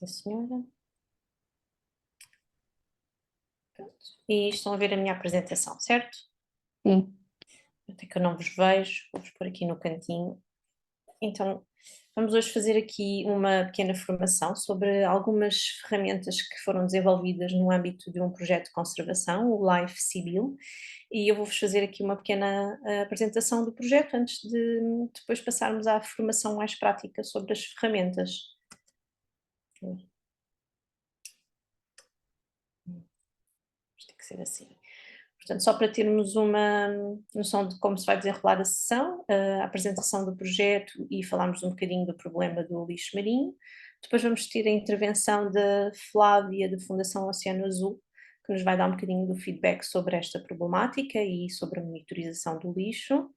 Sim, senhora. Pronto. E estão a ver a minha apresentação, certo? Sim, Até que eu não vos vejo, vou-vos pôr aqui no cantinho. Então, vamos hoje fazer aqui uma pequena formação sobre algumas ferramentas que foram desenvolvidas no âmbito de um projeto de conservação, o Life Civil, e eu vou-vos fazer aqui uma pequena apresentação do projeto antes de depois passarmos à formação mais prática sobre as ferramentas. Isto tem que ser assim. Portanto, só para termos uma noção de como se vai desenrolar a sessão, a apresentação do projeto e falarmos um bocadinho do problema do lixo marinho. Depois vamos ter a intervenção da Flávia, da Fundação Oceano Azul, que nos vai dar um bocadinho do feedback sobre esta problemática e sobre a monitorização do lixo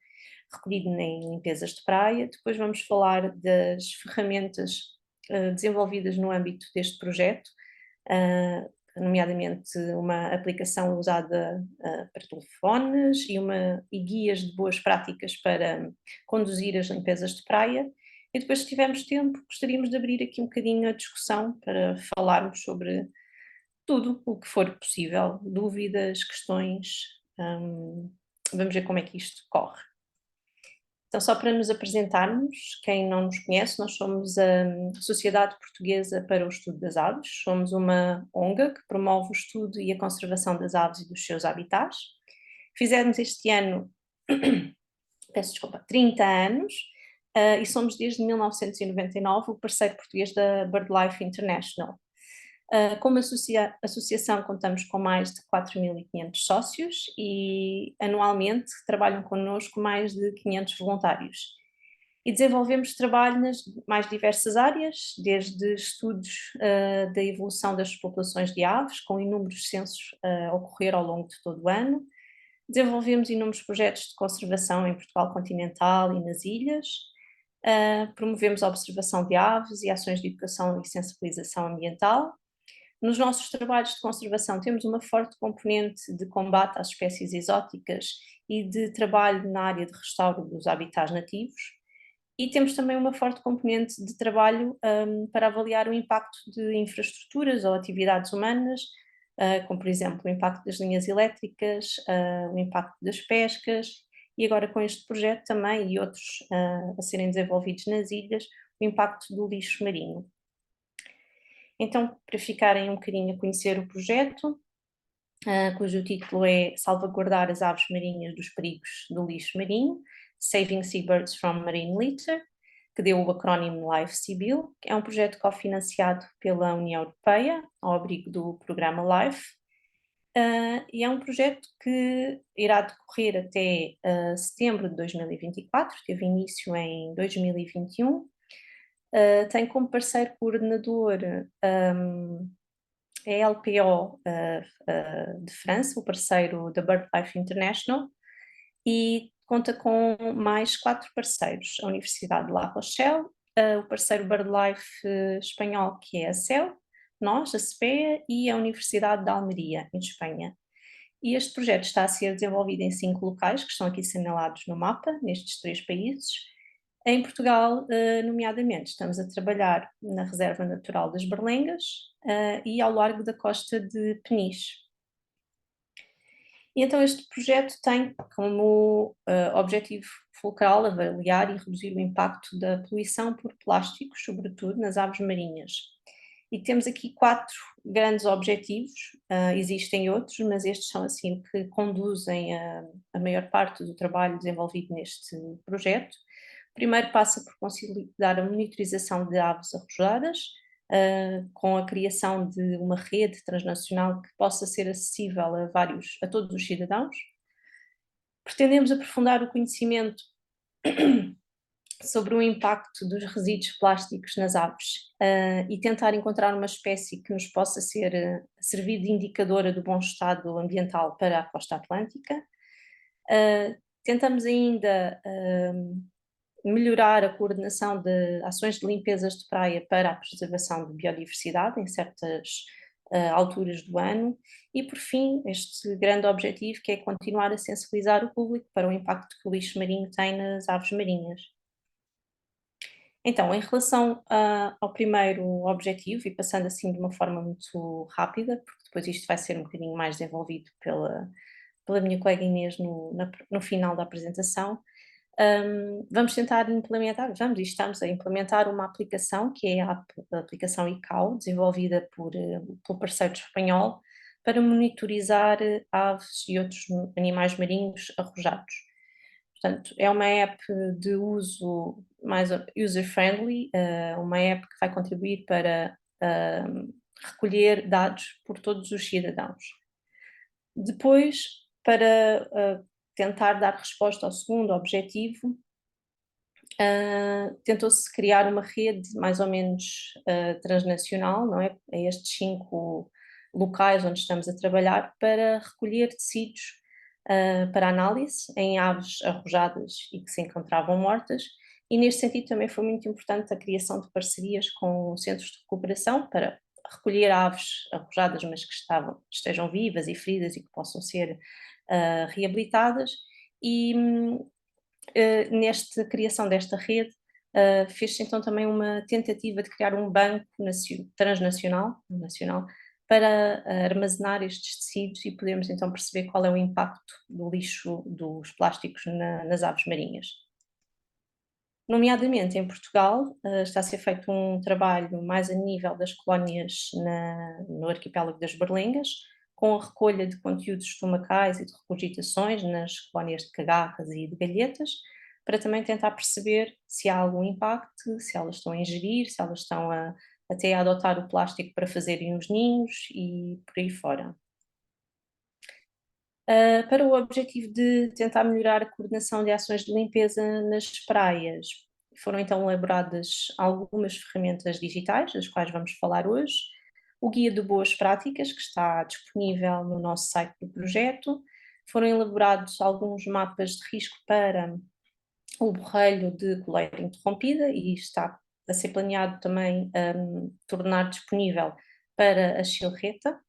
recolhido em limpezas de praia. Depois vamos falar das ferramentas desenvolvidas no âmbito deste projeto, uh, nomeadamente uma aplicação usada para telefones e guias de boas práticas para conduzir as limpezas de praia. E depois, se tivermos tempo, gostaríamos de abrir aqui um bocadinho a discussão para falarmos sobre tudo o que for possível, dúvidas, questões. Vamos ver como é que isto corre. Então, só para nos apresentarmos, quem não nos conhece, nós somos a Sociedade Portuguesa para o Estudo das Aves, somos uma ONG que promove o estudo e a conservação das aves e dos seus habitats. Fizemos este ano, peço desculpa, 30 anos, e somos desde 1999 o parceiro português da BirdLife International. Como associação, contamos com mais de 4.500 sócios e anualmente trabalham connosco mais de 500 voluntários. E desenvolvemos trabalho nas mais diversas áreas, desde estudos da evolução das populações de aves, com inúmeros censos a ocorrer ao longo de todo o ano. Desenvolvemos inúmeros projetos de conservação em Portugal continental e nas ilhas. Promovemos a observação de aves e ações de educação e sensibilização ambiental. Nos nossos trabalhos de conservação temos uma forte componente de combate às espécies exóticas e de trabalho na área de restauro dos habitats nativos, e temos também uma forte componente de trabalho para avaliar o impacto de infraestruturas ou atividades humanas, como por exemplo o impacto das linhas elétricas, o impacto das pescas, e agora com este projeto também e outros a serem desenvolvidos nas ilhas, o impacto do lixo marinho. Então, para ficarem um bocadinho a conhecer o projeto, cujo título é Salvaguardar as aves marinhas dos perigos do lixo marinho, Saving Seabirds from Marine Litter, que deu o acrónimo Life Civil, que é um projeto cofinanciado pela União Europeia, ao abrigo do programa LIFE, e é um projeto que irá decorrer até setembro de 2024, teve início em 2021, tem como parceiro coordenador a LPO de França, o parceiro da BirdLife International, e conta com mais 4 parceiros: a Universidade de La Rochelle, o parceiro BirdLife espanhol, que é a CEL, nós, a CPEA, e a Universidade de Almeria, em Espanha. E este projeto está a ser desenvolvido em 5 locais, que estão aqui assinalados no mapa, nestes 3 países. Em Portugal, nomeadamente, estamos a trabalhar na Reserva Natural das Berlengas e ao largo da costa de Peniche. E então este projeto tem como objetivo fulcral avaliar e reduzir o impacto da poluição por plásticos, sobretudo nas aves marinhas. E temos aqui 4 grandes objetivos, existem outros, mas estes são assim o que conduzem a maior parte do trabalho desenvolvido neste projeto. Primeiro passa por consolidar a monitorização de aves arrojadas, com a criação de uma rede transnacional que possa ser acessível a todos os cidadãos. Pretendemos aprofundar o conhecimento sobre o impacto dos resíduos plásticos nas aves e tentar encontrar uma espécie que nos possa servir de indicadora do bom estado ambiental para a costa atlântica. Tentamos ainda melhorar a coordenação de ações de limpezas de praia para a preservação de biodiversidade em certas alturas do ano e, por fim, este grande objetivo que é continuar a sensibilizar o público para o impacto que o lixo marinho tem nas aves marinhas. Então, em relação ao primeiro objetivo, e passando assim de uma forma muito rápida, porque depois isto vai ser um bocadinho mais desenvolvido pela minha colega Inês no final da apresentação, vamos tentar implementar, e estamos a implementar uma aplicação que é a aplicação ICAO, desenvolvida pelo parceiro espanhol, para monitorizar aves e outros animais marinhos arrojados. Portanto, é uma app de uso mais user-friendly, uma app que vai contribuir para recolher dados por todos os cidadãos. Depois, para tentar dar resposta ao segundo objetivo, tentou-se criar uma rede mais ou menos transnacional, não é? A estes 5 locais onde estamos a trabalhar, para recolher tecidos para análise em aves arrojadas e que se encontravam mortas, e neste sentido também foi muito importante a criação de parcerias com centros de recuperação para recolher aves arrojadas, mas que estejam vivas e feridas e que possam ser reabilitadas, e nesta criação desta rede, fez-se então também uma tentativa de criar um banco transnacional, nacional, para armazenar estes tecidos e podermos então perceber qual é o impacto do lixo dos plásticos nas aves marinhas. Nomeadamente em Portugal, está a ser feito um trabalho mais a nível das colónias no arquipélago das Berlengas, com a recolha de conteúdos estomacais e de regurgitações nas colónias de cagarras e de galhetas, para também tentar perceber se há algum impacto, se elas estão a ingerir, se elas estão até a adotar o plástico para fazerem os ninhos e por aí fora. Para o objetivo de tentar melhorar a coordenação de ações de limpeza nas praias, foram então elaboradas algumas ferramentas digitais, das quais vamos falar hoje. O Guia de Boas Práticas, que está disponível no nosso site do projeto. Foram elaborados alguns mapas de risco para o borrelho de coleira interrompida e está a ser planeado também tornar disponível para a chilreta.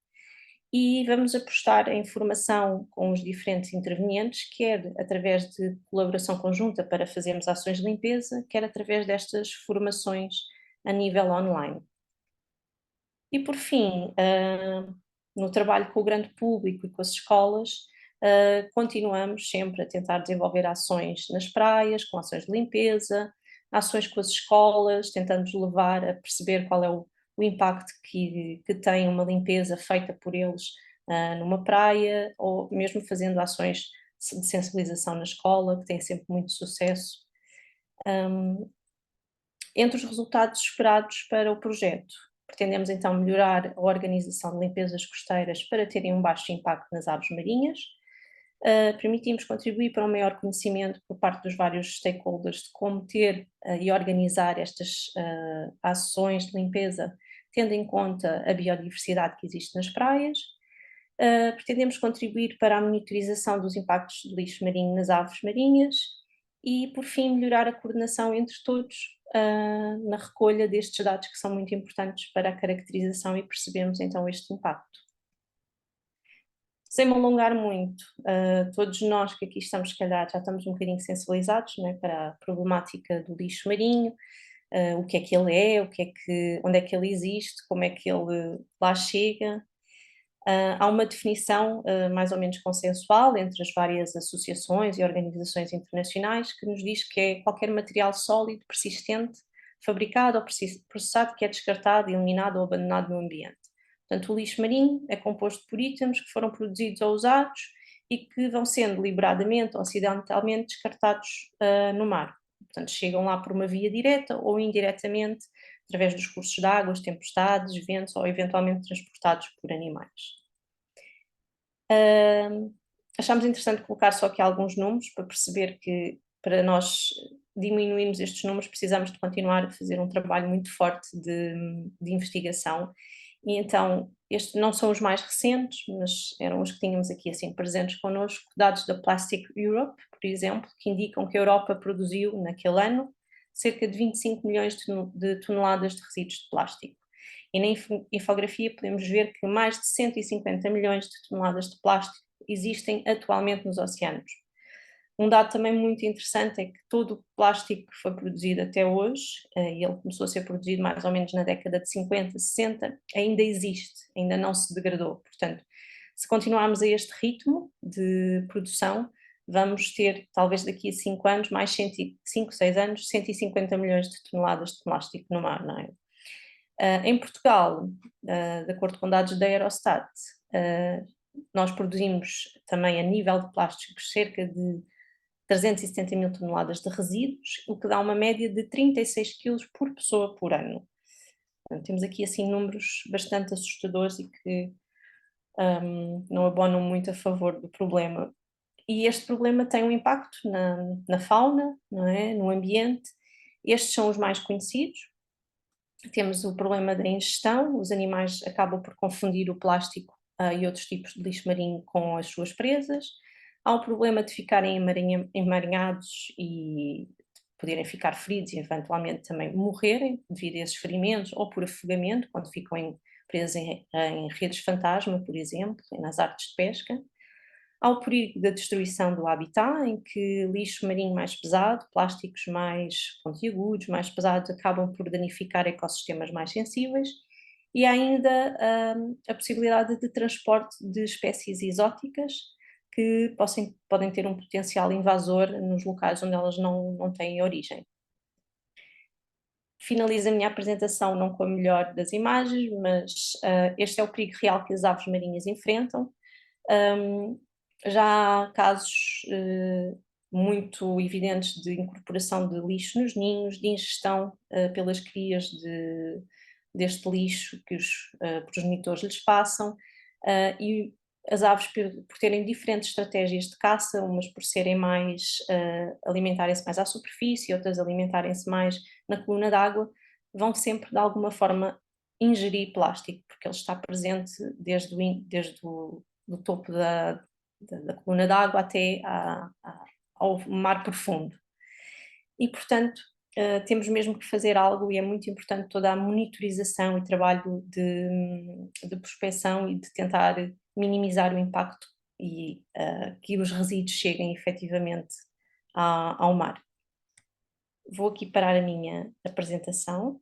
E vamos apostar em formação com os diferentes intervenientes, quer através de colaboração conjunta para fazermos ações de limpeza, quer através destas formações a nível online. E por fim, no trabalho com o grande público e com as escolas, continuamos sempre a tentar desenvolver ações nas praias, com ações de limpeza, ações com as escolas, tentando levar a perceber qual é o impacto que tem uma limpeza feita por eles numa praia, ou mesmo fazendo ações de sensibilização na escola, que têm sempre muito sucesso. Entre os resultados esperados para o projeto, pretendemos então melhorar a organização de limpezas costeiras para terem um baixo impacto nas aves marinhas. Permitimos contribuir para um maior conhecimento por parte dos vários stakeholders de como ter e organizar estas ações de limpeza, tendo em conta a biodiversidade que existe nas praias. Pretendemos contribuir para a monitorização dos impactos do lixo marinho nas aves marinhas e, por fim, melhorar a coordenação entre todos na recolha destes dados que são muito importantes para a caracterização e percebermos então este impacto. Sem me alongar muito, todos nós que aqui estamos, se calhar, já estamos um bocadinho sensibilizados, né, para a problemática do lixo marinho, o que é que ele é, onde é que ele existe, como é que ele lá chega. Há uma definição mais ou menos consensual entre as várias associações e organizações internacionais que nos diz que é qualquer material sólido, persistente, fabricado ou processado que é descartado, eliminado ou abandonado no ambiente. Portanto, o lixo marinho é composto por itens que foram produzidos ou usados e que vão sendo deliberadamente ou acidentalmente descartados no mar. Portanto, chegam lá por uma via direta ou indiretamente, através dos cursos de águas, tempestades, ventos ou eventualmente transportados por animais. Achámos interessante colocar só aqui alguns números para perceber que para nós diminuirmos estes números precisamos de continuar a fazer um trabalho muito forte de investigação e então estes não são os mais recentes, mas eram os que tínhamos aqui assim presentes connosco, dados da Plastic Europe, por exemplo, que indicam que a Europa produziu naquele ano cerca de 25 milhões de toneladas de resíduos de plástico. E na infografia podemos ver que mais de 150 milhões de toneladas de plástico existem atualmente nos oceanos. Um dado também muito interessante é que todo o plástico que foi produzido até hoje, e ele começou a ser produzido mais ou menos na década de 50, 60, ainda existe, ainda não se degradou. Portanto, se continuarmos a este ritmo de produção, vamos ter, talvez daqui a 5 anos, mais 5, 6 anos, 150 milhões de toneladas de plástico no mar, não é? Em Portugal, de acordo com dados da Eurostat, nós produzimos também a nível de plásticos cerca de 370 mil toneladas de resíduos, o que dá uma média de 36 quilos por pessoa por ano. Portanto, temos aqui assim números bastante assustadores e que não abonam muito a favor do problema. E este problema tem um impacto na fauna, não é? No ambiente. Estes são os mais conhecidos. Temos o problema da ingestão, os animais acabam por confundir o plástico e outros tipos de lixo marinho com as suas presas. Há o problema de ficarem emaranhados e poderem ficar feridos e eventualmente também morrerem devido a esses ferimentos ou por afogamento, quando ficam presos em redes fantasma, por exemplo, nas artes de pesca. Há o perigo da destruição do habitat, em que lixo marinho mais pesado, plásticos mais pontiagudos, mais pesados, acabam por danificar ecossistemas mais sensíveis. E há ainda a possibilidade de transporte de espécies exóticas que podem ter um potencial invasor nos locais onde elas não têm origem. Finalizo a minha apresentação não com a melhor das imagens, mas este é o perigo real que as aves marinhas enfrentam. Já há casos muito evidentes de incorporação de lixo nos ninhos, de ingestão pelas crias deste lixo que os progenitores lhes passam, e as aves por terem diferentes estratégias de caça, umas por serem mais, alimentarem-se mais à superfície, outras alimentarem-se mais na coluna d'água, vão sempre de alguma forma ingerir plástico, porque ele está presente desde o do topo da coluna d'água até ao mar profundo. E, portanto, temos mesmo que fazer algo e é muito importante toda a monitorização e trabalho de prospecção e de tentar minimizar o impacto e que os resíduos cheguem efetivamente ao mar. Vou aqui parar a minha apresentação.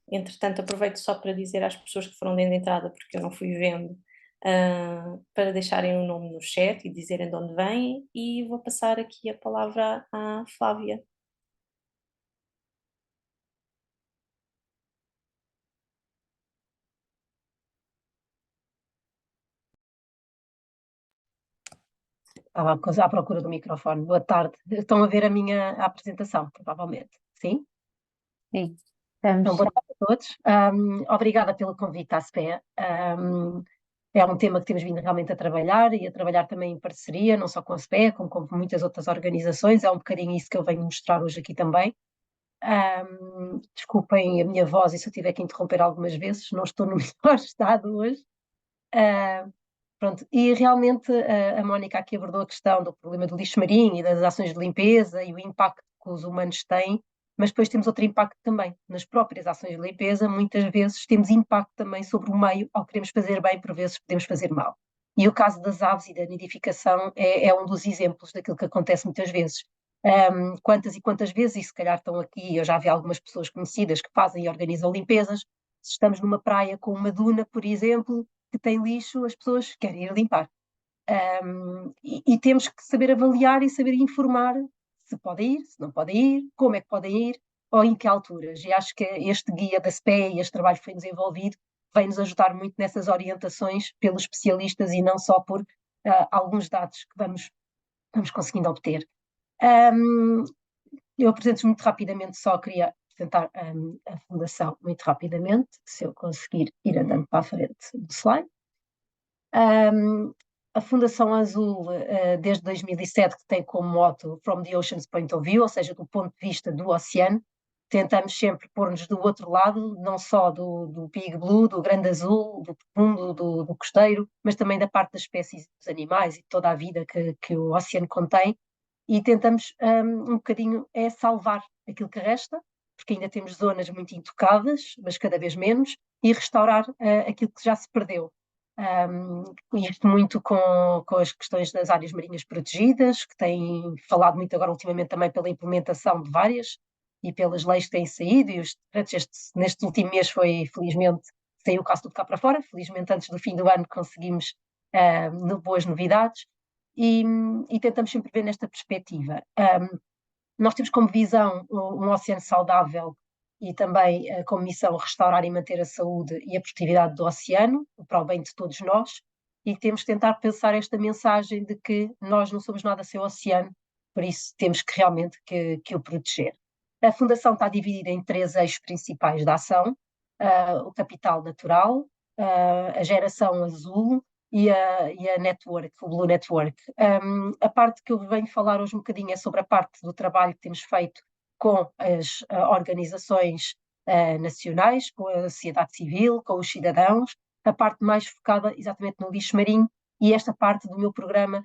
Entretanto, aproveito só para dizer às pessoas que foram dando entrada, porque eu não fui vendo, para deixarem o nome no chat e dizerem de onde vêm, e vou passar aqui a palavra à Flávia. Estava à procura do microfone. Boa tarde. Estão a ver a minha apresentação, provavelmente. Sim? Sim, Então, estamos. boa tarde a todos. Obrigada pelo convite à SPE. É um tema que temos vindo realmente a trabalhar e a trabalhar também em parceria, não só com a SPE, como com muitas outras organizações. É um bocadinho isso que eu venho mostrar hoje aqui também. Desculpem a minha voz e se eu tiver que interromper algumas vezes, não estou no melhor estado hoje. Pronto, e realmente a Mónica aqui abordou a questão do problema do lixo marinho e das ações de limpeza e o impacto que os humanos têm, mas depois temos outro impacto também. Nas próprias ações de limpeza, muitas vezes temos impacto também sobre o meio, ao queremos fazer bem, por vezes podemos fazer mal. E o caso das aves e da nidificação é um dos exemplos daquilo que acontece muitas vezes. Quantas e quantas vezes, e se calhar estão aqui, eu já vi algumas pessoas conhecidas que fazem e organizam limpezas, se estamos numa praia com uma duna, por exemplo, que tem lixo, as pessoas querem ir limpar. E temos que saber avaliar e saber informar se podem ir, se não podem ir, como é que podem ir, ou em que alturas. E acho que este guia da SPE e este trabalho que foi desenvolvido vai nos ajudar muito nessas orientações pelos especialistas e não só por alguns dados que vamos conseguindo obter. Eu apresento muito rapidamente, só queria apresentar a Fundação muito rapidamente, se eu conseguir ir andando para a frente do slide. A Fundação Azul, desde 2007, que tem como moto From the Ocean's Point of View, ou seja, do ponto de vista do oceano, tentamos sempre pôr-nos do outro lado, não só do Big Blue, do grande azul, do profundo, do costeiro, mas também da parte das espécies dos animais e toda a vida que o oceano contém, e tentamos um bocadinho salvar aquilo que resta, porque ainda temos zonas muito intocadas, mas cada vez menos, e restaurar aquilo que já se perdeu. Isto muito com as questões das áreas marinhas protegidas, que têm falado muito agora ultimamente também pela implementação de várias e pelas leis que têm saído, e os decretos neste último mês foi, felizmente, saiu o caso tudo cá para fora, felizmente antes do fim do ano conseguimos boas novidades, e tentamos sempre ver nesta perspectiva. Nós temos como visão um oceano saudável e também como missão restaurar e manter a saúde e a produtividade do oceano, para o bem de todos nós, e temos que tentar pensar esta mensagem de que nós não somos nada sem o oceano, por isso temos que realmente que o proteger. A Fundação está dividida em 3 eixos principais de ação: o capital natural, a geração azul e a network, o Blue Network. A parte que eu venho falar hoje um bocadinho é sobre a parte do trabalho que temos feito com as organizações nacionais, com a sociedade civil, com os cidadãos, a parte mais focada exatamente no lixo marinho, e esta parte do meu programa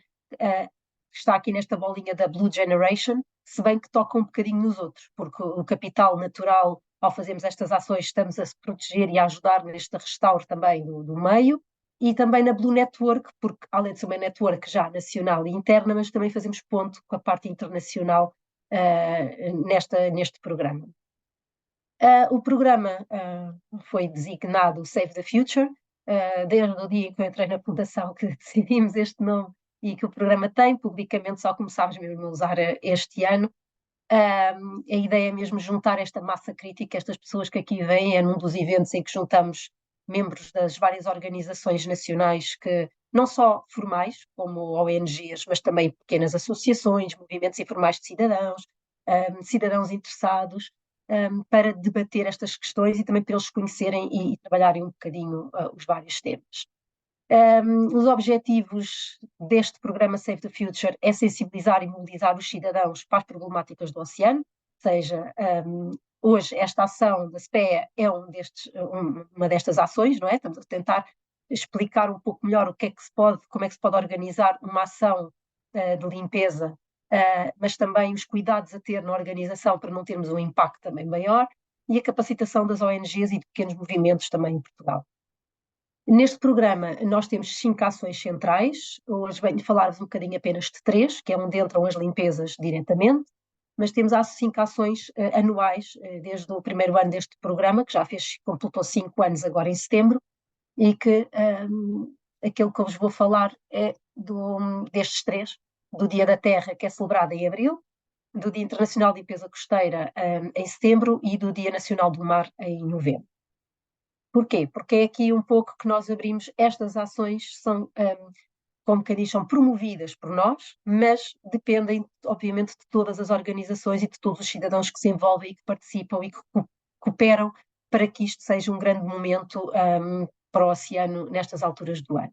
está aqui nesta bolinha da Blue Generation, se bem que toca um bocadinho nos outros, porque o capital natural, ao fazermos estas ações, estamos a se proteger e a ajudar neste restauro também do meio, e também na Blue Network, porque além de ser uma network já nacional e interna, mas também fazemos ponto com a parte internacional neste programa. O programa foi designado Save the Future, desde o dia em que eu entrei na fundação que decidimos este nome e que o programa tem, publicamente só começámos mesmo a usar este ano. A ideia é mesmo juntar esta massa crítica, estas pessoas que aqui vêm, é num dos eventos em que juntamos membros das várias organizações nacionais, que não só formais, como ONGs, mas também pequenas associações, movimentos informais de cidadãos, cidadãos interessados, para debater estas questões e também para eles conhecerem e trabalharem um bocadinho os vários temas. Os objetivos deste programa Save the Future é sensibilizar e mobilizar os cidadãos para as problemáticas do oceano, ou seja, hoje esta ação da SPEA é uma destas ações, não é? Estamos a tentar explicar um pouco melhor como é que se pode organizar uma ação de limpeza, mas também os cuidados a ter na organização para não termos um impacto também maior, e a capacitação das ONGs e de pequenos movimentos também em Portugal. Neste programa nós temos 5 ações centrais, hoje venho falar-vos um bocadinho apenas de 3, que é onde entram as limpezas diretamente, mas temos 5 ações anuais desde o primeiro ano deste programa, que já completou 5 anos agora em setembro, e que aquilo que eu vos vou falar é destes 3, do Dia da Terra, que é celebrado em abril, do Dia Internacional de Limpeza Costeira em setembro e do Dia Nacional do Mar em novembro. Porquê? Porque é aqui um pouco que nós abrimos estas ações, como quem diz, são promovidas por nós, mas dependem, obviamente, de todas as organizações e de todos os cidadãos que se envolvem e que participam e que cooperam para que isto seja um grande momento para o oceano nestas alturas do ano.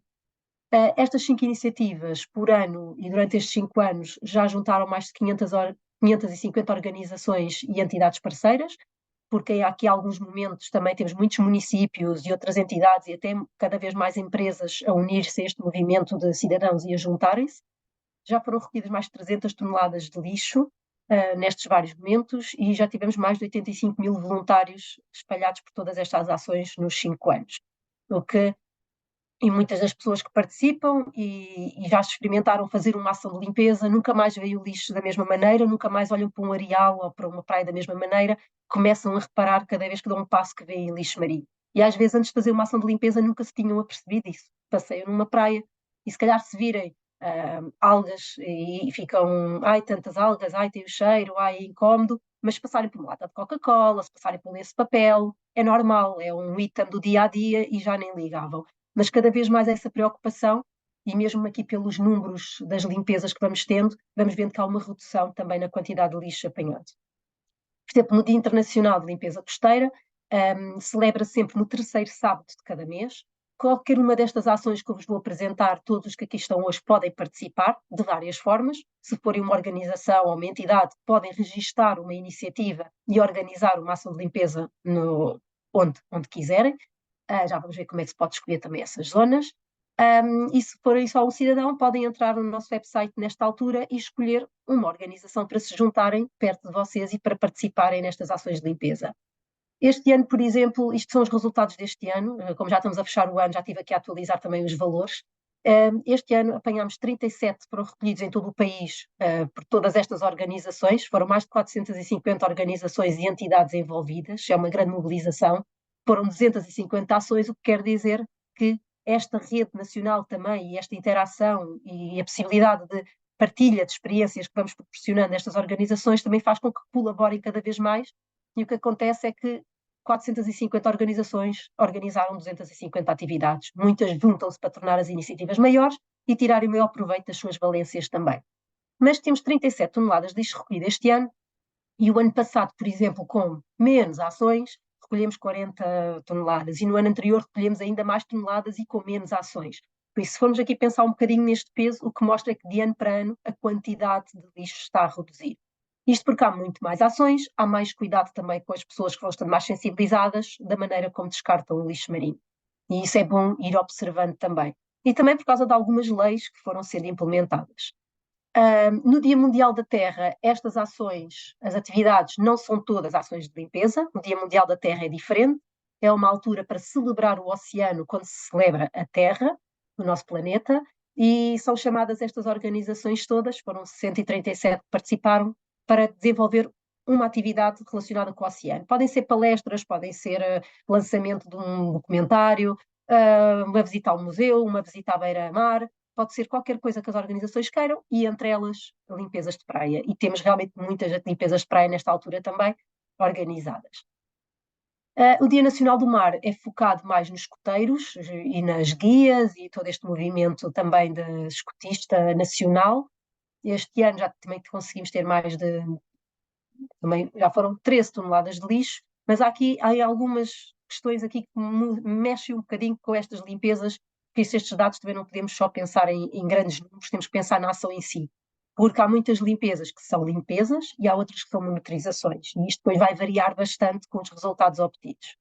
Estas 5 iniciativas por ano e durante estes 5 anos já juntaram mais de 550 organizações e entidades parceiras, porque há aqui alguns momentos também temos muitos municípios e outras entidades e até cada vez mais empresas a unir-se a este movimento de cidadãos e a juntarem-se. Já foram recolhidas mais de 300 toneladas de lixo nestes vários momentos e já tivemos mais de 85 mil voluntários espalhados por todas estas ações nos 5 anos. E muitas das pessoas que participam e já experimentaram fazer uma ação de limpeza, nunca mais veem o lixo da mesma maneira, nunca mais olham para um areal ou para uma praia da mesma maneira, começam a reparar cada vez que dão um passo que veem lixo marinho. E às vezes antes de fazer uma ação de limpeza nunca se tinham apercebido disso. Passeiam numa praia e se calhar se virem algas e ficam, ai tantas algas, ai tem o cheiro, ai é incómodo, mas se passarem por uma lata de Coca-Cola, se passarem por esse papel, é normal, é um item do dia a dia e já nem ligavam. Mas cada vez mais essa preocupação, e mesmo aqui pelos números das limpezas que vamos tendo, vamos vendo que há uma redução também na quantidade de lixo apanhado. Por exemplo, no Dia Internacional de Limpeza Costeira, celebra sempre no 3º sábado de cada mês. Qualquer uma destas ações que eu vos vou apresentar, todos os que aqui estão hoje podem participar de várias formas. Se forem uma organização ou uma entidade, podem registar uma iniciativa e organizar uma ação de limpeza onde quiserem. Já vamos ver como é que se pode escolher também essas zonas. E se forem só um cidadão, podem entrar no nosso website nesta altura e escolher uma organização para se juntarem perto de vocês e para participarem nestas ações de limpeza. Este ano, por exemplo, isto são os resultados deste ano, como já estamos a fechar o ano, já estive aqui a atualizar também os valores. Este ano apanhámos 37, foram recolhidos em todo o país por todas estas organizações, foram mais de 450 organizações e entidades envolvidas, é uma grande mobilização, foram 250 ações, o que quer dizer que esta rede nacional também e esta interação e a possibilidade de partilha de experiências que vamos proporcionando a estas organizações também faz com que colaborem cada vez mais, e o que acontece é que 450 organizações organizaram 250 atividades. Muitas juntam-se para tornar as iniciativas maiores e tirarem o maior proveito das suas valências também. Mas temos 37 toneladas de lixo recolhido este ano, e o ano passado, por exemplo, com menos ações, recolhemos 40 toneladas, e no ano anterior recolhemos ainda mais toneladas e com menos ações. Por isso, se formos aqui pensar um bocadinho neste peso, o que mostra é que de ano para ano a quantidade de lixo está a reduzir. Isto porque há muito mais ações, há mais cuidado também com as pessoas que vão estando mais sensibilizadas da maneira como descartam o lixo marinho. E isso é bom ir observando também. E também por causa de algumas leis que foram sendo implementadas. No Dia Mundial da Terra, estas ações, as atividades, não são todas ações de limpeza. O Dia Mundial da Terra é diferente. É uma altura para celebrar o oceano quando se celebra a Terra, o nosso planeta, e são chamadas estas organizações todas, foram 137 que participaram, para desenvolver uma atividade relacionada com o oceano. Podem ser palestras, podem ser lançamento de um documentário, uma visita ao museu, uma visita à beira-mar, pode ser qualquer coisa que as organizações queiram, e entre elas limpezas de praia. E temos realmente muitas limpezas de praia nesta altura também organizadas. O Dia Nacional do Mar é focado mais nos escoteiros e nas guias e todo este movimento também de escotista nacional. Este ano já também conseguimos ter mais de... Também já foram 13 toneladas de lixo, mas há algumas questões aqui que mexem um bocadinho com estas limpezas. Por isso estes dados também não podemos só pensar em grandes números, temos que pensar na ação em si. Porque há muitas limpezas que são limpezas e há outras que são monitorizações. E isto depois vai variar bastante com os resultados obtidos.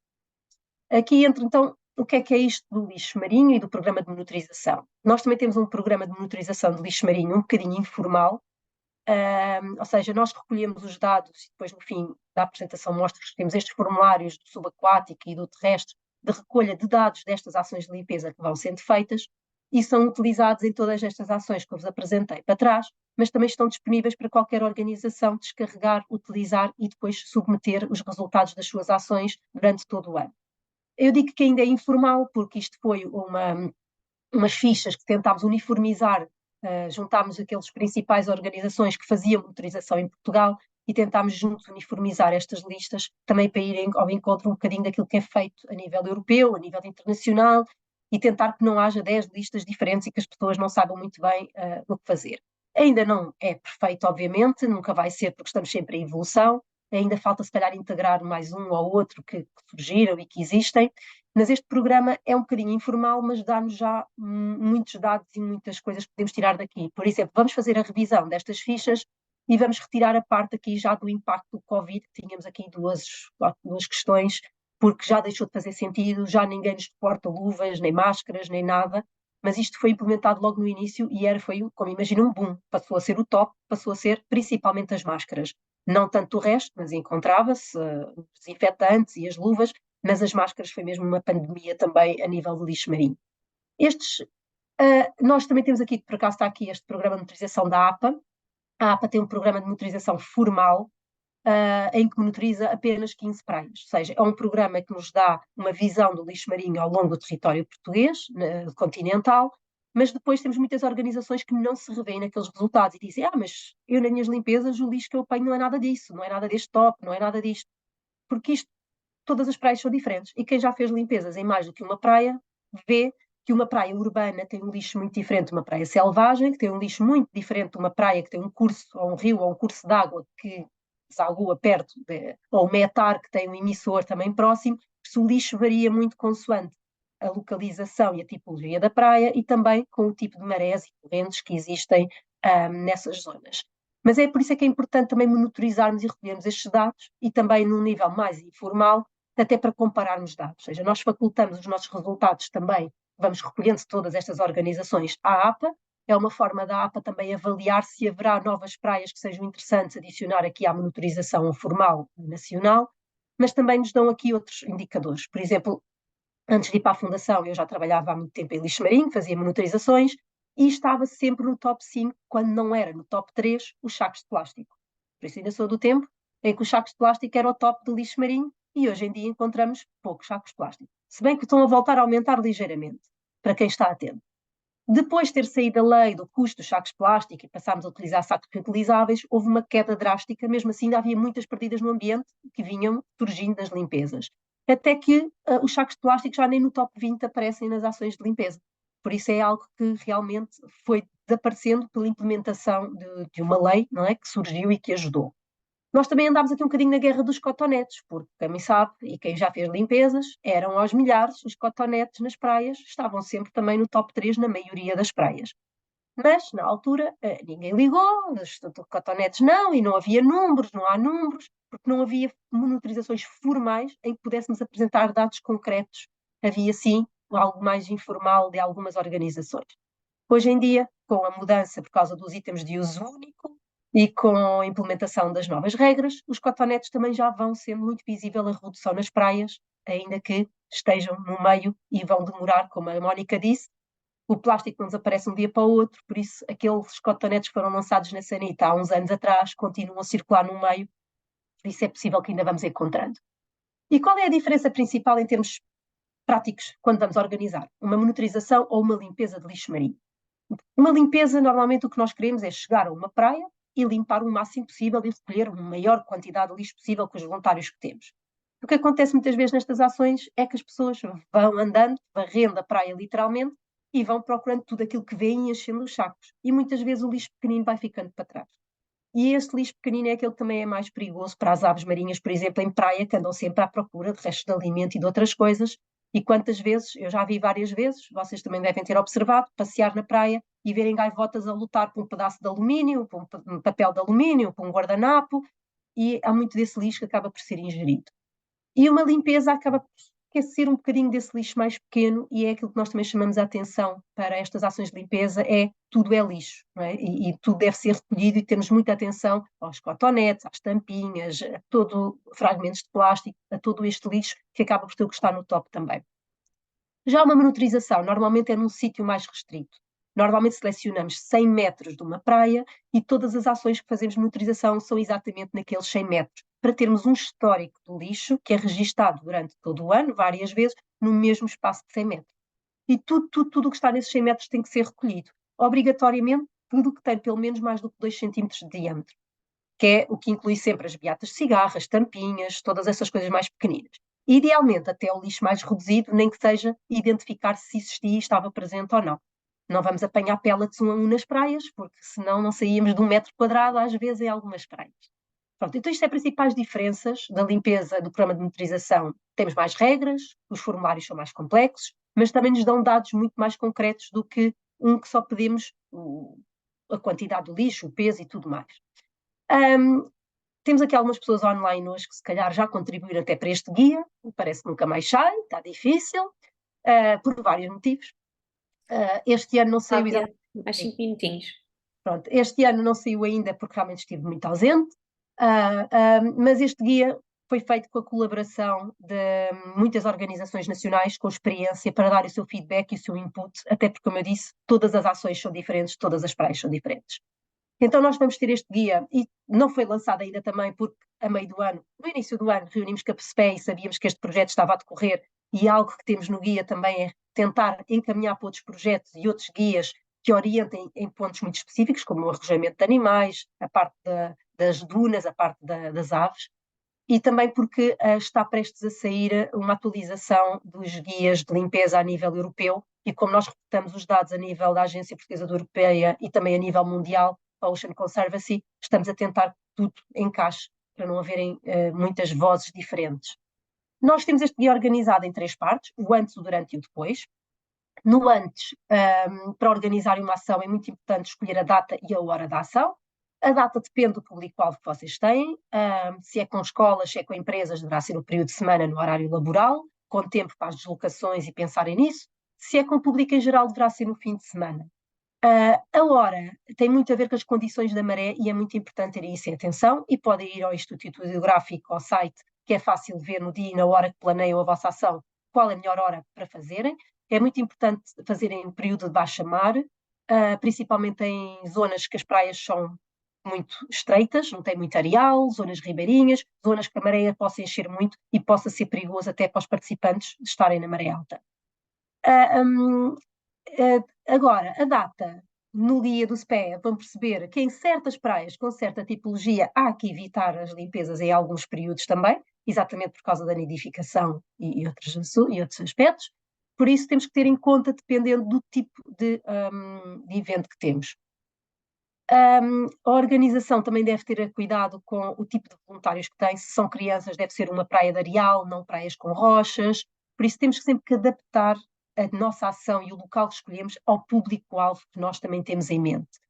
Aqui entra então o que é isto do lixo marinho e do programa de monitorização. Nós também temos um programa de monitorização de lixo marinho um bocadinho informal, ou seja, nós recolhemos os dados e depois no fim da apresentação mostro que temos estes formulários do subaquático e do terrestre de recolha de dados destas ações de limpeza que vão sendo feitas e são utilizados em todas estas ações que eu vos apresentei para trás, mas também estão disponíveis para qualquer organização descarregar, utilizar e depois submeter os resultados das suas ações durante todo o ano. Eu digo que ainda é informal porque isto foi umas fichas que tentámos uniformizar. Juntámos aqueles principais organizações que faziam monitorização em Portugal e tentámos juntos uniformizar estas listas, também para irem ao encontro um bocadinho daquilo que é feito a nível europeu, a nível internacional, e tentar que não haja 10 listas diferentes e que as pessoas não saibam muito bem o que fazer. Ainda não é perfeito, obviamente, nunca vai ser, porque estamos sempre em evolução, ainda falta se calhar integrar mais um ou outro que surgiram e que existem, mas este programa é um bocadinho informal, mas dá-nos já muitos dados e muitas coisas que podemos tirar daqui. Por exemplo, vamos fazer a revisão destas fichas e vamos retirar a parte aqui já do impacto do Covid, que tínhamos aqui duas questões, porque já deixou de fazer sentido, já ninguém nos porta luvas, nem máscaras, nem nada, mas isto foi implementado logo no início e foi, como imagina, um boom. Passou a ser o top, passou a ser principalmente as máscaras. Não tanto o resto, mas encontrava-se os desinfetantes e as luvas, mas as máscaras foi mesmo uma pandemia também a nível de lixo marinho. Nós também temos aqui, por acaso está aqui este programa de monitorização da APA. A APA tem um programa de monitorização formal, em que monitoriza apenas 15 praias, ou seja, é um programa que nos dá uma visão do lixo marinho ao longo do território português, continental, mas depois temos muitas organizações que não se revêem naqueles resultados e dizem, mas eu nas minhas limpezas o lixo que eu apanho não é nada disso, não é nada deste top, não é nada disto, porque todas as praias são diferentes e quem já fez limpezas em mais do que uma praia vê que uma praia urbana tem um lixo muito diferente de uma praia selvagem, que tem um lixo muito diferente de uma praia que tem um curso, ou um rio, ou um curso de água que desagua perto, ou uma etar que tem um emissor também próximo. O lixo varia muito consoante a localização e a tipologia da praia e também com o tipo de marés e correntes que existem nessas zonas. Mas é por isso que é importante também monitorizarmos e recolhermos estes dados e também num nível mais informal, até para compararmos dados. Ou seja, nós facultamos os nossos resultados também, vamos recolhendo todas estas organizações à APA, é uma forma da APA também avaliar se haverá novas praias que sejam interessantes adicionar aqui à monitorização formal nacional, mas também nos dão aqui outros indicadores. Por exemplo, antes de ir para a fundação, eu já trabalhava há muito tempo em lixo marinho, fazia monitorizações e estava sempre no top 5, quando não era no top 3, os sacos de plástico. Por isso ainda sou do tempo em que os sacos de plástico era o top do lixo marinho e hoje em dia encontramos poucos sacos de plástico. Se bem que estão a voltar a aumentar ligeiramente, para quem está atento. Depois de ter saído a lei do custo dos sacos de plástico e passámos a utilizar sacos reutilizáveis, houve uma queda drástica, mesmo assim ainda havia muitas perdidas no ambiente que vinham surgindo das limpezas. Até que os sacos de plástico já nem no top 20 aparecem nas ações de limpeza. Por isso é algo que realmente foi desaparecendo pela implementação de uma lei, não é, que surgiu e que ajudou. Nós também andámos aqui um bocadinho na guerra dos cotonetes, porque quem sabe, e quem já fez limpezas, eram aos milhares os cotonetes nas praias, estavam sempre também no top 3 na maioria das praias. Mas, na altura, ninguém ligou, os cotonetes não, e não havia números, não há números, porque não havia monitorizações formais em que pudéssemos apresentar dados concretos. Havia, sim, algo mais informal de algumas organizações. Hoje em dia, com a mudança por causa dos itens de uso único e com a implementação das novas regras, os cotonetes também já vão ser muito visível a redução nas praias, ainda que estejam no meio e vão demorar, como a Mónica disse. O plástico não desaparece um dia para o outro, por isso aqueles cotonetes que foram lançados na sanita há uns anos atrás continuam a circular no meio, por isso é possível que ainda vamos encontrando. E qual é a diferença principal em termos práticos quando vamos organizar uma monitorização ou uma limpeza de lixo marinho? Uma limpeza, normalmente o que nós queremos é chegar a uma praia e limpar o máximo possível e recolher a maior quantidade de lixo possível com os voluntários que temos. O que acontece muitas vezes nestas ações é que as pessoas vão andando, varrendo a praia literalmente, e vão procurando tudo aquilo que vêem e enchendo os sacos. E muitas vezes o lixo pequenino vai ficando para trás. E este lixo pequenino é aquele que também é mais perigoso para as aves marinhas, por exemplo, em praia, que andam sempre à procura de restos de alimento e de outras coisas. E quantas vezes, eu já vi várias vezes, vocês também devem ter observado, passear na praia e verem gaivotas a lutar por um pedaço de alumínio, por um papel de alumínio, por um guardanapo, e há muito desse lixo que acaba por ser ingerido. E uma limpeza acaba por esquecer um bocadinho desse lixo mais pequeno e é aquilo que nós também chamamos a atenção para estas ações de limpeza, é tudo é lixo, não é? E tudo deve ser recolhido e temos muita atenção aos cotonetes, às tampinhas, a todo fragmentos de plástico, a todo este lixo que acaba por ter o que está no top também. Já uma monitorização normalmente é num sítio mais restrito. Normalmente selecionamos 100 metros de uma praia e todas as ações que fazemos de monitorização são exatamente naqueles 100 metros, para termos um histórico do lixo que é registado durante todo o ano, várias vezes, no mesmo espaço de 100 metros. E tudo o que está nesses 100 metros tem que ser recolhido. Obrigatoriamente, tudo o que tem pelo menos mais do que 2 centímetros de diâmetro, que é o que inclui sempre as beatas de cigarro, as tampinhas, todas essas coisas mais pequeninas. Idealmente, até o lixo mais reduzido, nem que seja identificar se existia e estava presente ou não. Não vamos apanhar pellets um a um nas praias, porque senão não saíamos de 1 metro quadrado, às vezes, em algumas praias. Pronto, então isto é as principais diferenças da limpeza do programa de monitorização. Temos mais regras, os formulários são mais complexos, mas também nos dão dados muito mais concretos do que um que só pedimos a quantidade do lixo, o peso e tudo mais. Temos aqui algumas pessoas online hoje que se calhar já contribuíram até para este guia, parece que nunca mais sai, está difícil, por vários motivos. Este ano não saiu exatamente. Mais 5 minutinhos. Pronto, este ano não saiu ainda porque realmente estive muito ausente, mas este guia foi feito com a colaboração de muitas organizações nacionais com experiência para dar o seu feedback e o seu input, até porque, como eu disse, todas as ações são diferentes, todas as praias são diferentes. Então nós vamos ter este guia, e não foi lançado ainda também porque a meio do ano, no início do ano, reunimos com a PSPE e sabíamos que este projeto estava a decorrer, e algo que temos no guia também é tentar encaminhar para outros projetos e outros guias que orientem em pontos muito específicos, como o arrojamento de animais, a parte das dunas, a parte das aves, e também porque está prestes a sair uma atualização dos guias de limpeza a nível europeu, e como nós reportamos os dados a nível da Agência Portuguesa da Europeia e também a nível mundial, a Ocean Conservancy, estamos a tentar que tudo encaixe para não haverem muitas vozes diferentes. Nós temos este guia organizado em 3 partes, o antes, o durante e o depois. No antes, para organizar uma ação é muito importante escolher a data e a hora da ação. A data depende do público-alvo que vocês têm, se é com escolas, se é com empresas, deverá ser no período de semana, no horário laboral, com tempo para as deslocações e pensarem nisso. Se é com o público em geral, deverá ser no fim de semana. A hora tem muito a ver com as condições da maré e é muito importante terem isso em atenção e podem ir ao Instituto Hidrográfico, ao site, que é fácil ver no dia e na hora que planeiam a vossa ação qual é a melhor hora para fazerem. É muito importante fazerem em período de baixa mar, principalmente em zonas que as praias são muito estreitas, não tem muito areal, zonas ribeirinhas, zonas que a maré possa encher muito e possa ser perigoso até para os participantes de estarem na maré alta. Agora, a data no dia do SPEA, vão perceber que em certas praias com certa tipologia há que evitar as limpezas em alguns períodos também, exatamente por causa da nidificação e outros aspectos. Por isso temos que ter em conta, dependendo do tipo de evento que temos. A organização também deve ter cuidado com o tipo de voluntários que tem. Se são crianças, deve ser uma praia de areal, não praias com rochas. Por isso temos sempre que adaptar a nossa ação e o local que escolhemos ao público-alvo que nós também temos em mente.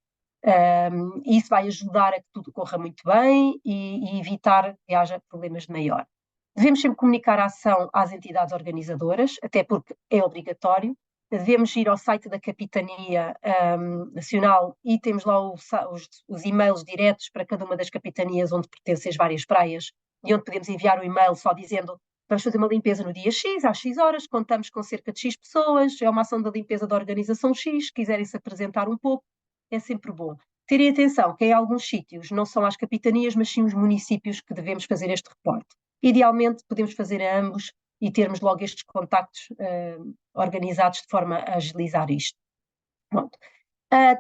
Isso vai ajudar a que tudo corra muito bem e evitar que haja problemas de maior. Devemos sempre comunicar a ação às entidades organizadoras, até porque é obrigatório. Devemos ir ao site da Capitania Nacional e temos lá os e-mails diretos para cada uma das capitanias onde pertencem as várias praias e onde podemos enviar um e-mail só dizendo: vamos fazer uma limpeza no dia X, às X horas, contamos com cerca de X pessoas, é uma ação da limpeza da organização X, se quiserem se apresentar um pouco, é sempre bom. Terem atenção que em alguns sítios não são as capitanias, mas sim os municípios que devemos fazer este reporte. Idealmente, podemos fazer a ambos e termos logo estes contactos organizados de forma a agilizar isto.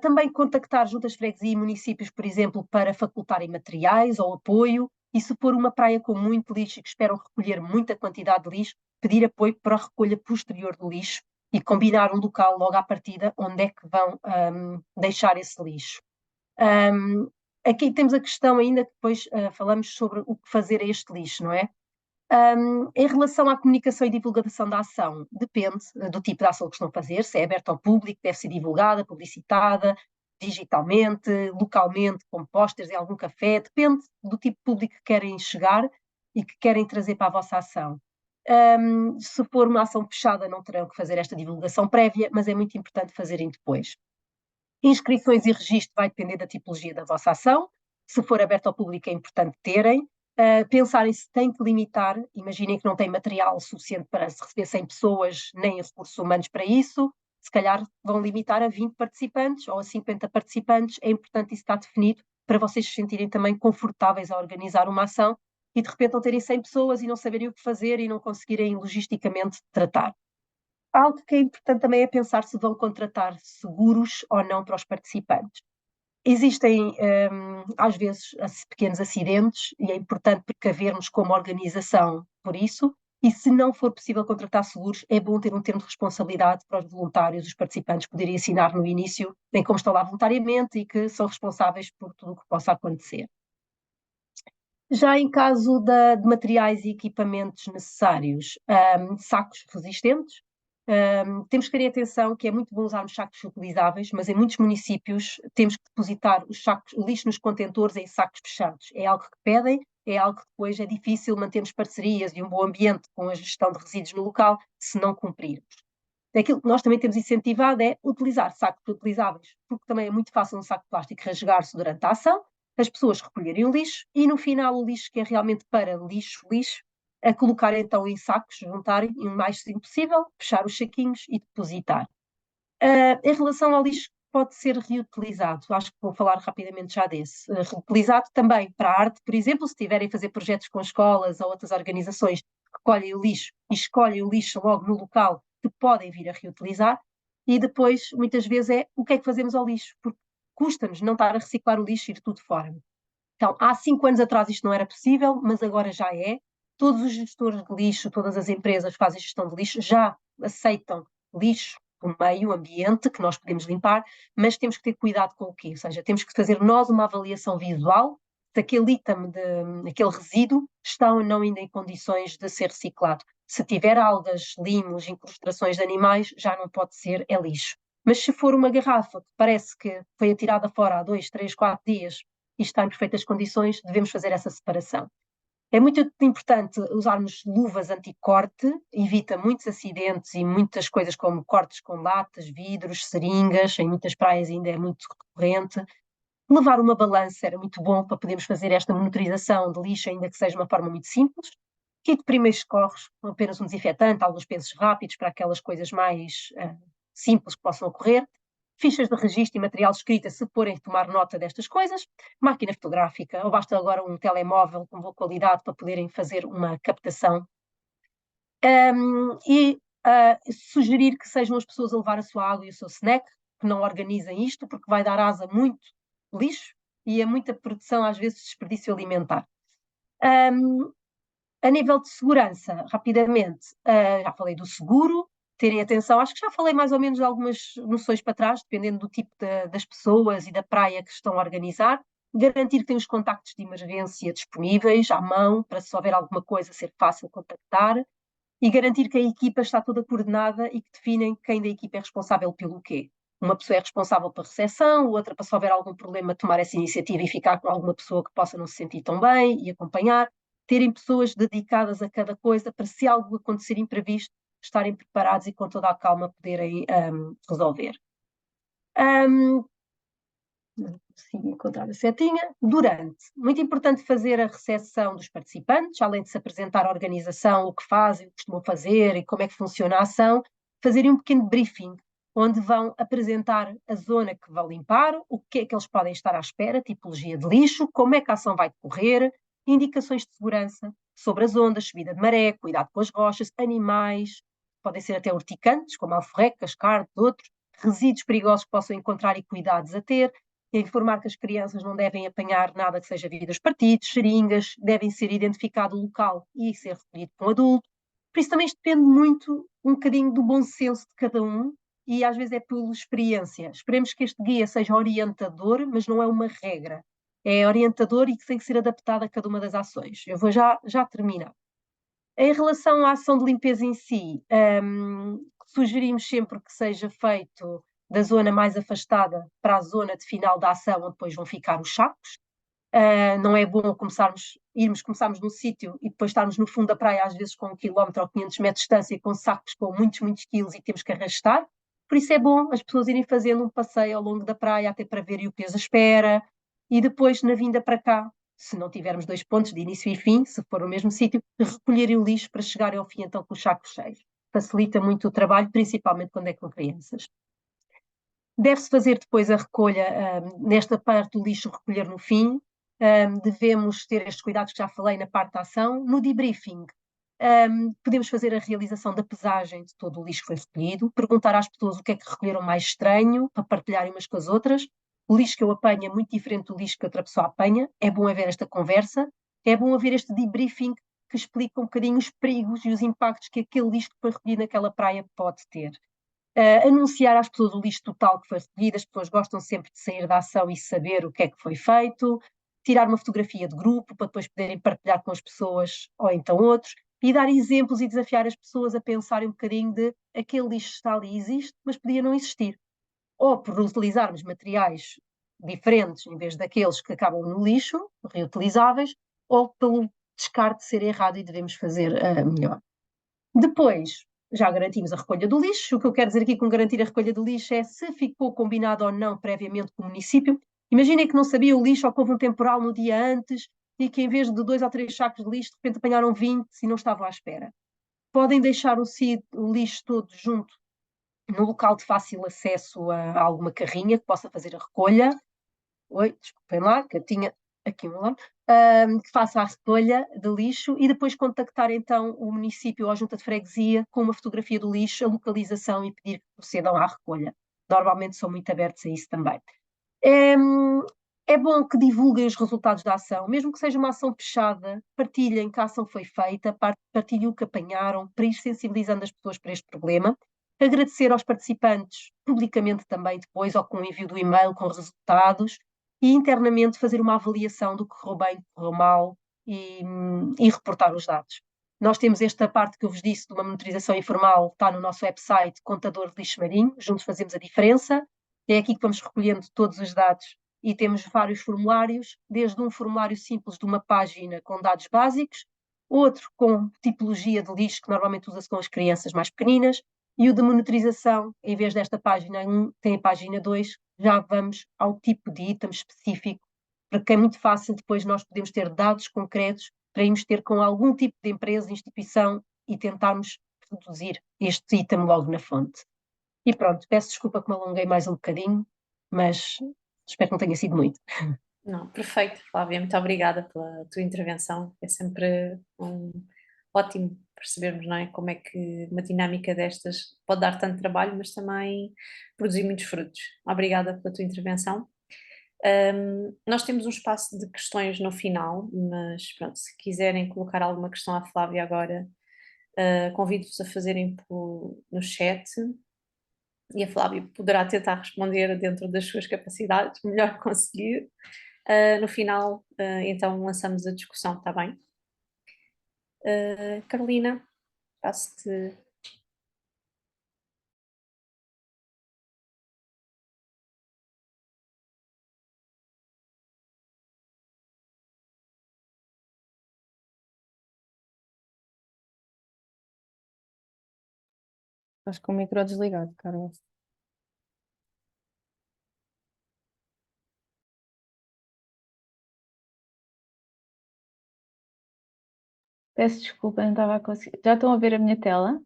Também contactar juntas de freguesia e municípios, por exemplo, para facultarem materiais ou apoio, e se for uma praia com muito lixo e que esperam recolher muita quantidade de lixo, pedir apoio para a recolha posterior do lixo e combinar um local logo à partida onde é que vão deixar esse lixo. Aqui temos a questão ainda que depois falamos sobre o que fazer a este lixo, não é? Em relação à comunicação e divulgação da ação, depende do tipo de ação que estão a fazer, se é aberta ao público, deve ser divulgada, publicitada, digitalmente, localmente, com posters em algum café, depende do tipo de público que querem chegar e que querem trazer para a vossa ação. Se for uma ação fechada, não terão que fazer esta divulgação prévia, mas é muito importante fazerem depois. Inscrições e registro vai depender da tipologia da vossa ação. Se for aberto ao público, é importante terem. Pensarem se têm que limitar, imaginem que não tem material suficiente para se receber 100 pessoas, nem recursos humanos para isso, se calhar vão limitar a 20 participantes ou a 50 participantes, é importante isso estar definido para vocês se sentirem também confortáveis a organizar uma ação e de repente não terem 100 pessoas e não saberem o que fazer e não conseguirem logisticamente tratar. Algo que é importante também é pensar se vão contratar seguros ou não para os participantes. Existem, às vezes, pequenos acidentes e é importante precavermos como organização por isso. E se não for possível contratar seguros, é bom ter um termo de responsabilidade para os voluntários, os participantes poderem assinar no início, bem como estão lá voluntariamente e que são responsáveis por tudo o que possa acontecer. Já em caso de materiais e equipamentos necessários, sacos resistentes, temos que ter atenção que é muito bom usarmos sacos utilizáveis, mas em muitos municípios temos que depositar o lixo nos contentores em sacos fechados. É algo que pedem, é algo que depois é difícil mantermos parcerias e um bom ambiente com a gestão de resíduos no local se não cumprirmos. Aquilo que nós também temos incentivado é utilizar sacos utilizáveis, porque também é muito fácil um saco de plástico rasgar-se durante a ação, as pessoas recolherem o lixo e no final o lixo que é realmente para lixo, a colocar então em sacos, juntarem e o mais simples possível, fechar os saquinhos e depositar. Em relação ao lixo que pode ser reutilizado, acho que vou falar rapidamente já desse. Reutilizado também para a arte, por exemplo, se tiverem a fazer projetos com escolas ou outras organizações que recolhem o lixo e escolhem o lixo logo no local que podem vir a reutilizar. E depois, muitas vezes, é o que é que fazemos ao lixo, porque custa-nos não estar a reciclar o lixo e ir tudo fora. Então, há 5 anos atrás isto não era possível, mas agora já é. Todos os gestores de lixo, todas as empresas que fazem gestão de lixo já aceitam lixo do meio ambiente que nós podemos limpar, mas temos que ter cuidado com o quê? Ou seja, temos que fazer nós uma avaliação visual se aquele item, aquele resíduo está ou não ainda em condições de ser reciclado. Se tiver algas, limos, incrustações de animais, já não pode ser, é lixo. Mas se for uma garrafa que parece que foi atirada fora há 2, 3, 4 dias e está em perfeitas condições, devemos fazer essa separação. É muito importante usarmos luvas anti-corte, evita muitos acidentes e muitas coisas como cortes com latas, vidros, seringas, em muitas praias ainda é muito recorrente. Levar uma balança era muito bom para podermos fazer esta monitorização de lixo, ainda que seja uma forma muito simples. kit de primeiros socorros, apenas um desinfetante, alguns pensos rápidos para aquelas coisas mais simples que possam ocorrer, fichas de registro e material de escrita se forem tomar nota destas coisas, máquina fotográfica, ou basta agora um telemóvel com boa qualidade para poderem fazer uma captação. E sugerir que sejam as pessoas a levar a sua água e o seu snack, que não organizem isto, porque vai dar asa a muito lixo e a muita produção, às vezes, de desperdício alimentar. A nível de segurança, rapidamente, já falei do seguro, terem atenção, acho que já falei mais ou menos de algumas noções para trás, dependendo do tipo das pessoas e da praia que estão a organizar. Garantir que têm os contactos de emergência disponíveis, à mão, para se houver alguma coisa ser fácil contactar. E garantir que a equipa está toda coordenada e que definem quem da equipa é responsável pelo quê. Uma pessoa é responsável pela recepção, outra para se houver algum problema tomar essa iniciativa e ficar com alguma pessoa que possa não se sentir tão bem e acompanhar. Terem pessoas dedicadas a cada coisa para, se algo acontecer imprevisto, estarem preparados e com toda a calma poderem resolver. Consigo encontrar a setinha. Durante. Muito importante fazer a recepção dos participantes, além de se apresentar a organização, o que fazem, o que costumam fazer e como é que funciona a ação, fazerem um pequeno briefing, onde vão apresentar a zona que vão limpar, o que é que eles podem estar à espera, tipologia de lixo, como é que a ação vai decorrer, indicações de segurança sobre as ondas, subida de maré, cuidado com as rochas, animais, podem ser até urticantes, como alforrecas, cardos, outros, resíduos perigosos que possam encontrar e cuidados a ter, informar que as crianças não devem apanhar nada que seja vidros partidos, seringas, devem ser identificado o local e ser recolhido com um adulto. Por isso também isto depende muito, um bocadinho do bom senso de cada um e às vezes é pela experiência. Esperemos que este guia seja orientador, mas não é uma regra. É orientador e que tem que ser adaptado a cada uma das ações. Eu vou já terminar. Em relação à ação de limpeza em si, sugerimos sempre que seja feito da zona mais afastada para a zona de final da ação, onde depois vão ficar os sacos. Não é bom começarmos num sítio e depois estarmos no fundo da praia, às vezes com 1 quilómetro ou 500 metros de distância, com sacos com muitos, muitos quilos e temos que arrastar. Por isso é bom as pessoas irem fazendo um passeio ao longo da praia, até para verem o que as espera. E depois, na vinda para cá, se não tivermos 2 pontos de início e fim, se for o mesmo sítio, recolherem o lixo para chegarem ao fim então com os sacos cheios. Facilita muito o trabalho, principalmente quando é com crianças. Deve-se fazer depois a recolha, nesta parte do lixo, recolher no fim. Devemos ter estes cuidados que já falei na parte da ação. No debriefing, podemos fazer a realização da pesagem de todo o lixo que foi recolhido, perguntar às pessoas o que é que recolheram mais estranho, para partilharem umas com as outras. O lixo que eu apanho é muito diferente do lixo que outra pessoa apanha. É bom haver esta conversa, é bom haver este debriefing que explica um bocadinho os perigos e os impactos que aquele lixo que foi recolhido naquela praia pode ter. Anunciar às pessoas o lixo total que foi recolhido, as pessoas gostam sempre de sair da ação e saber o que é que foi feito, tirar uma fotografia de grupo para depois poderem partilhar com as pessoas ou então outros, e dar exemplos e desafiar as pessoas a pensarem um bocadinho de aquele lixo está ali e existe, mas podia não existir. Ou por utilizarmos materiais diferentes em vez daqueles que acabam no lixo, reutilizáveis, ou pelo descarte ser errado e devemos fazer melhor. Depois, já garantimos a recolha do lixo. O que eu quero dizer aqui com garantir a recolha do lixo é se ficou combinado ou não previamente com o município. Imaginem que não sabia o lixo ou que houve um temporal no dia antes e que em vez de 2 ou 3 sacos de lixo, de repente apanharam 20 e não estavam à espera. Podem deixar o lixo todo junto no local de fácil acesso a alguma carrinha que possa fazer a recolha. Oi, desculpem lá, que eu tinha aqui um lado. Que faça a recolha de lixo e depois contactar então o município ou a junta de freguesia com uma fotografia do lixo, a localização e pedir que procedam à recolha. Normalmente são muito abertos a isso também. É bom que divulguem os resultados da ação, mesmo que seja uma ação fechada, partilhem que a ação foi feita, partilhem o que apanharam, para ir sensibilizando as pessoas para este problema. Agradecer aos participantes publicamente também depois, ou com o envio do e-mail com resultados, e internamente fazer uma avaliação do que correu bem, do que correu mal e reportar os dados. Nós temos esta parte que eu vos disse de uma monitorização informal, está no nosso website, Contador de Lixo Marinho, juntos fazemos a diferença. É aqui que vamos recolhendo todos os dados e temos vários formulários, desde um formulário simples de uma página com dados básicos, outro com tipologia de lixo, que normalmente usa-se com as crianças mais pequeninas, e o de monitorização, em vez desta página 1, tem a página 2, já vamos ao tipo de item específico, porque é muito fácil depois nós podemos ter dados concretos para irmos ter com algum tipo de empresa, instituição e tentarmos produzir este item logo na fonte. E pronto, peço desculpa que me alonguei mais um bocadinho, mas espero que não tenha sido muito. Não, perfeito, Flávia, muito obrigada pela tua intervenção. É sempre ótimo percebermos, não é, como é que uma dinâmica destas pode dar tanto trabalho, mas também produzir muitos frutos. Obrigada pela tua intervenção. Nós temos um espaço de questões no final, mas pronto, se quiserem colocar alguma questão à Flávia agora, convido-vos a fazerem no chat e a Flávia poderá tentar responder dentro das suas capacidades, melhor conseguir. No final, então, lançamos a discussão, está bem? Carolina, passo-te. Estás com o micro desligado, Carlos. Peço desculpa, não estava a conseguir. Já estão a ver a minha tela?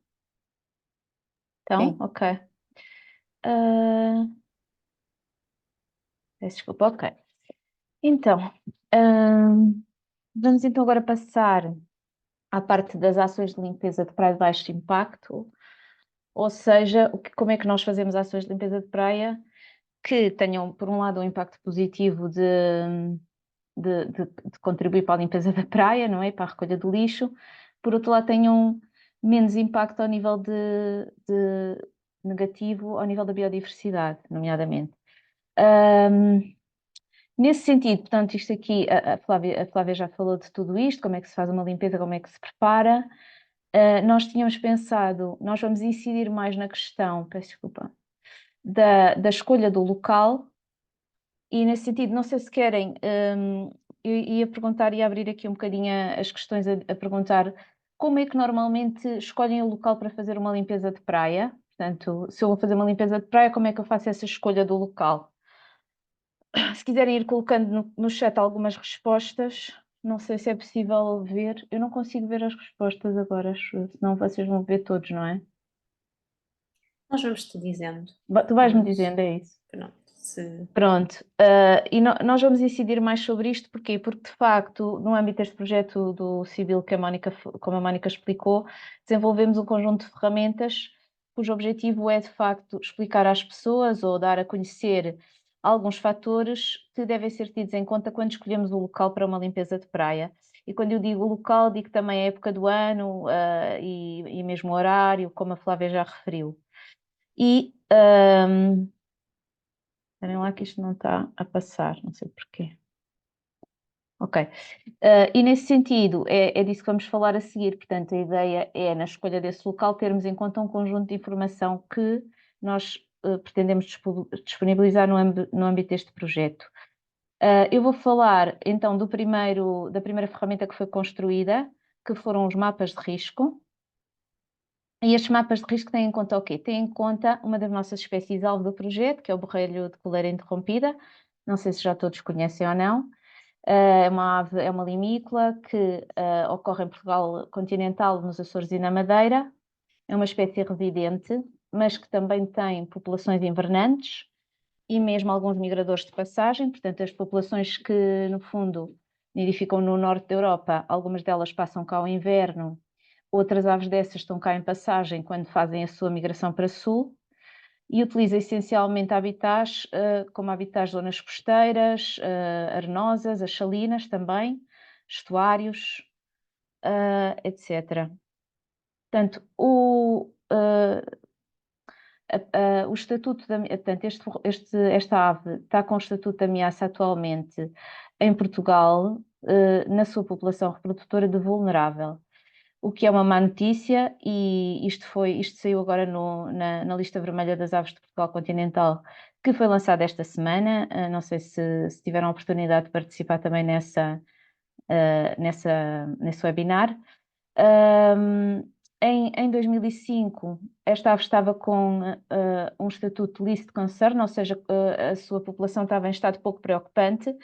Então, Sim. ok. Ah, peço desculpa, ok. Então, vamos então agora passar à parte das ações de limpeza de praia de baixo impacto, ou seja, como é que nós fazemos ações de limpeza de praia que tenham, por um lado, um impacto positivo de contribuir para a limpeza da praia, não é? Para a recolha do lixo, por outro lado, tenham menos impacto ao nível de negativo, ao nível da biodiversidade, nomeadamente. Nesse sentido, portanto, isto aqui, a Flávia já falou de tudo isto, como é que se faz uma limpeza, como é que se prepara. Nós tínhamos pensado, nós vamos incidir mais na questão, peço desculpa, da escolha do local, e nesse sentido, não sei se querem, eu ia perguntar e abrir aqui um bocadinho as questões a perguntar como é que normalmente escolhem o local para fazer uma limpeza de praia. Portanto, se eu vou fazer uma limpeza de praia, como é que eu faço essa escolha do local? Se quiserem ir colocando no chat algumas respostas, não sei se é possível ver. Eu não consigo ver as respostas agora, senão vocês vão ver todos, não é? Nós vamos-te dizendo. Tu vais-me Mas, dizendo, é isso? pronto, se... Pronto, e nós vamos incidir mais sobre isto, porquê? Porque de facto, no âmbito deste projeto do Civil, que como a Mónica explicou, desenvolvemos um conjunto de ferramentas cujo objetivo é de facto explicar às pessoas ou dar a conhecer alguns fatores que devem ser tidos em conta quando escolhemos o local para uma limpeza de praia. E quando eu digo local, digo também a época do ano, e mesmo o horário, como a Flávia já referiu. E esperem lá que isto não está a passar, não sei porquê. Ok. E nesse sentido, é disso que vamos falar a seguir. Portanto, a ideia é, na escolha desse local, termos em conta um conjunto de informação que nós pretendemos disponibilizar no âmbito deste projeto. Eu vou falar, então, da primeira ferramenta que foi construída, que foram os mapas de risco. E estes mapas de risco têm em conta o quê? Têm em conta uma das nossas espécies-alvo do projeto, que é o borrelho de coleira interrompida. Não sei se já todos conhecem ou não. É uma ave, é uma limícola que ocorre em Portugal continental, nos Açores e na Madeira. É uma espécie residente, mas que também tem populações invernantes e mesmo alguns migradores de passagem. Portanto, as populações que, no fundo, nidificam no norte da Europa, algumas delas passam cá ao inverno. Outras aves dessas estão cá em passagem quando fazem a sua migração para sul e utiliza essencialmente habitats, como habitats zonas costeiras, arenosas, as salinas também, estuários, etc. Portanto, o estatuto, portanto, esta ave está com o estatuto de ameaça atualmente em Portugal, na sua população reprodutora de vulnerável. O que é uma má notícia, e isto saiu agora na lista vermelha das aves de Portugal continental, que foi lançada esta semana. Não sei se tiveram a oportunidade de participar também nesse webinar. Em 2005, esta ave estava com um estatuto de Least Concern, ou seja, a sua população estava em estado pouco preocupante,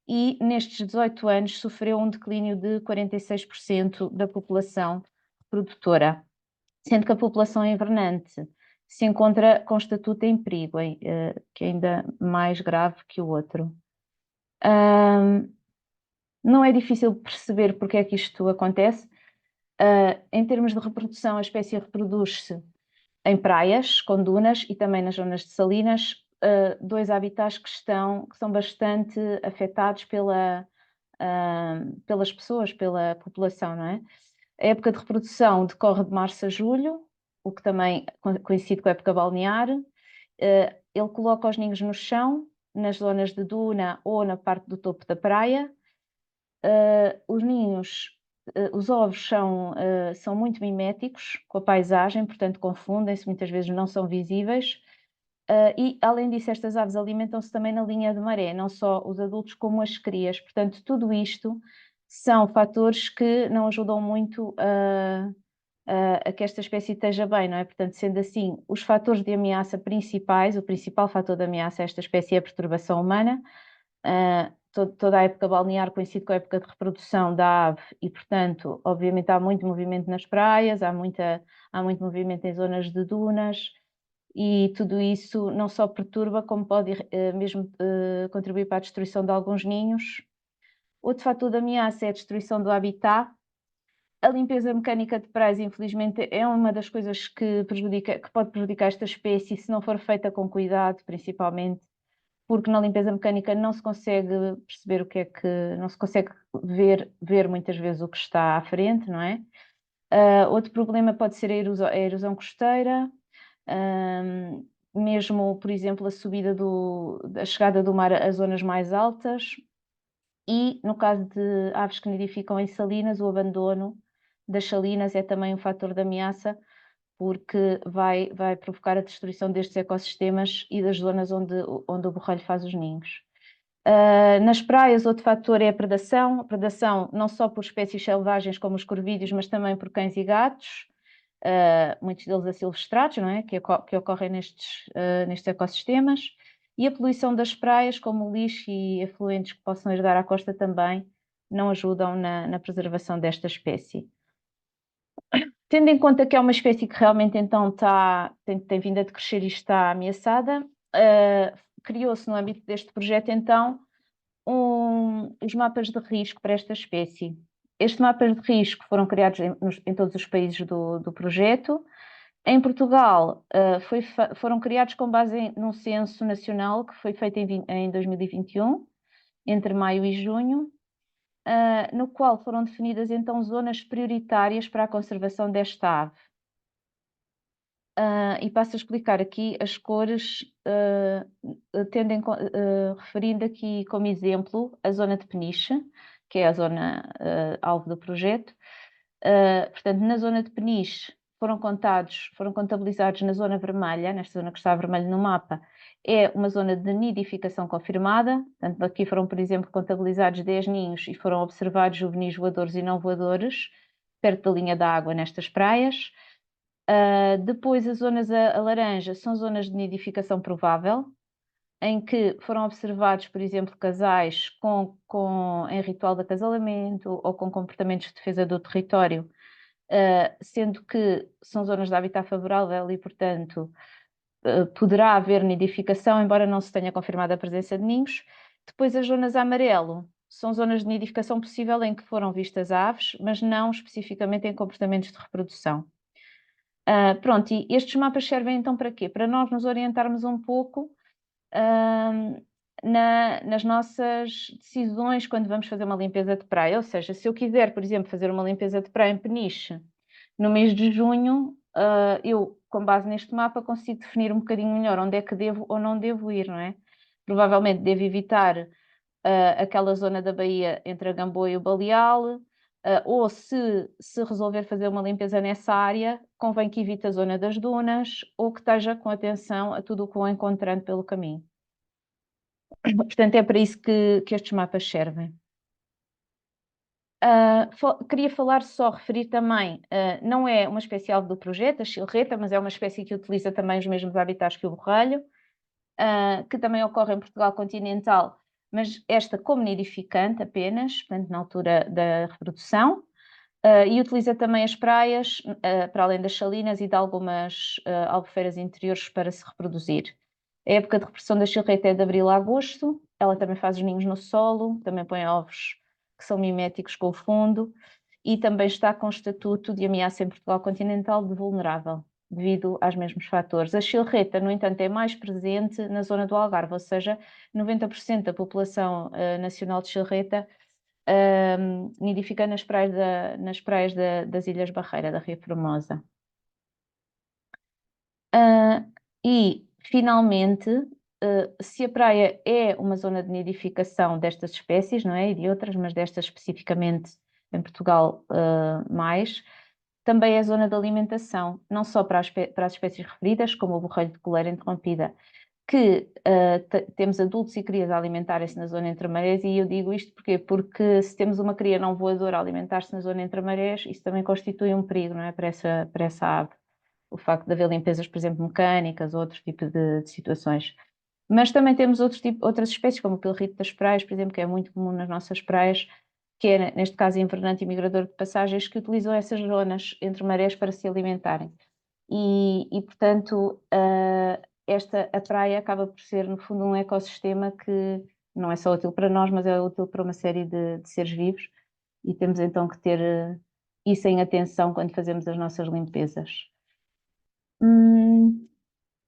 e nestes 18 anos sofreu um declínio de 46% da população reprodutora, sendo que a população invernante se encontra com estatuto em perigo, que é ainda mais grave que o outro. Não é difícil perceber porque é que isto acontece. Em termos de reprodução, a espécie reproduz-se em praias, com dunas e também nas zonas de salinas, dois habitats que são bastante afetados pelas pessoas, pela população, não é? A época de reprodução decorre de março a julho, o que também coincide com a época balnear. Ele coloca os ninhos no chão, nas zonas de duna ou na parte do topo da praia. Os ninhos, os ovos são muito miméticos com a paisagem, portanto confundem-se, muitas vezes não são visíveis. E, além disso, estas aves alimentam-se também na linha de maré, não só os adultos como as crias. Portanto, tudo isto são fatores que não ajudam muito a que esta espécie esteja bem, não é? Portanto, sendo assim, os fatores de ameaça principais, o principal fator de ameaça a esta espécie é a perturbação humana. Toda a época balnear coincide com a época de reprodução da ave e, portanto, obviamente há muito movimento nas praias, há muito movimento em zonas de dunas, e tudo isso não só perturba, como pode mesmo contribuir para a destruição de alguns ninhos. Outro fator de ameaça é a destruição do habitat. A limpeza mecânica de praias, infelizmente, é uma das coisas que pode prejudicar esta espécie se não for feita com cuidado, principalmente, porque na limpeza mecânica não se consegue perceber o que é que... não se consegue ver muitas vezes o que está à frente, não é? Outro problema pode ser a erosão costeira, mesmo, por exemplo, a chegada do mar a zonas mais altas, e no caso de aves que nidificam em salinas, o abandono das salinas é também um fator de ameaça, porque vai provocar a destruição destes ecossistemas e das zonas onde o borrelho faz os ninhos. Nas praias, outro fator é a predação não só por espécies selvagens como os corvídeos, mas também por cães e gatos, muitos deles asilvestrados, não é? que ocorrem nestes ecossistemas, e a poluição das praias, como o lixo e efluentes que possam ajudar à costa, também não ajudam na preservação desta espécie. Tendo em conta que é uma espécie que realmente então tem vindo a decrescer e está ameaçada, criou-se no âmbito deste projeto então os mapas de risco para esta espécie. Estes mapas de risco foram criados em todos os países do projeto. Em Portugal, foram criados com base num censo nacional que foi feito em 2021, entre maio e junho, no qual foram definidas então zonas prioritárias para a conservação desta ave. E passo a explicar aqui as cores, referindo aqui como exemplo a zona de Peniche, que é a zona alvo do projeto. Portanto, na zona de Peniche foram contabilizados na zona vermelha, nesta zona que está vermelha no mapa, é uma zona de nidificação confirmada. Portanto, aqui foram, por exemplo, contabilizados 10 ninhos e foram observados juvenis voadores e não voadores, perto da linha da água nestas praias. Depois, as zonas a laranja são zonas de nidificação provável, em que foram observados, por exemplo, casais em ritual de acasalamento ou com comportamentos de defesa do território, sendo que são zonas de habitat favorável e, portanto, poderá haver nidificação, embora não se tenha confirmado a presença de ninhos. Depois, as zonas a amarelo são zonas de nidificação possível em que foram vistas aves, mas não especificamente em comportamentos de reprodução. Pronto, e estes mapas servem então para quê? Para nós nos orientarmos um pouco nas nossas decisões quando vamos fazer uma limpeza de praia. Ou seja, se eu quiser, por exemplo, fazer uma limpeza de praia em Peniche no mês de junho, eu, com base neste mapa, consigo definir um bocadinho melhor onde é que devo ou não devo ir, não é? Provavelmente devo evitar aquela zona da baía entre a Gamboa e o Baleal, ou se resolver fazer uma limpeza nessa área, convém que evite a zona das dunas ou que esteja com atenção a tudo o que vou encontrando pelo caminho. Portanto, é para isso que estes mapas servem. Queria referir também, não é uma espécie alvo do projeto, a chilreta, mas é uma espécie que utiliza também os mesmos habitats que o borrelho, que também ocorre em Portugal continental, mas esta como nidificante apenas, portanto na altura da reprodução, e utiliza também as praias, para além das salinas e de algumas albufeiras interiores para se reproduzir. A época de reprodução da chilreta é de abril a agosto, ela também faz os ninhos no solo, também põe ovos que são miméticos com o fundo, e também está com estatuto de ameaça em Portugal continental de vulnerável, devido aos mesmos fatores. A chilreta, no entanto, é mais presente na zona do Algarve, ou seja, 90% da população nacional de chilreta nidifica nas praias das Ilhas Barreira, da Ria Formosa. E, finalmente, se a praia é uma zona de nidificação destas espécies, não é? E de outras, mas destas especificamente em Portugal mais, também é zona de alimentação, não só para as espécies referidas, como o borrelho de coleira interrompida, que temos adultos e crias a alimentarem-se na zona entre marés, e eu digo isto porque se temos uma cria não voadora a alimentar-se na zona entre marés, isso também constitui um perigo, não é? Para essa ave. O facto de haver limpezas, por exemplo, mecânicas ou outro tipo de situações. Mas também temos outras espécies, como o pilrito das praias, por exemplo, que é muito comum nas nossas praias, que é, neste caso, invernante e migrador de passagens, que utilizam essas zonas entre marés para se alimentarem. E portanto, a praia acaba por ser, no fundo, um ecossistema que não é só útil para nós, mas é útil para uma série de seres vivos, e temos então que ter isso em atenção quando fazemos as nossas limpezas.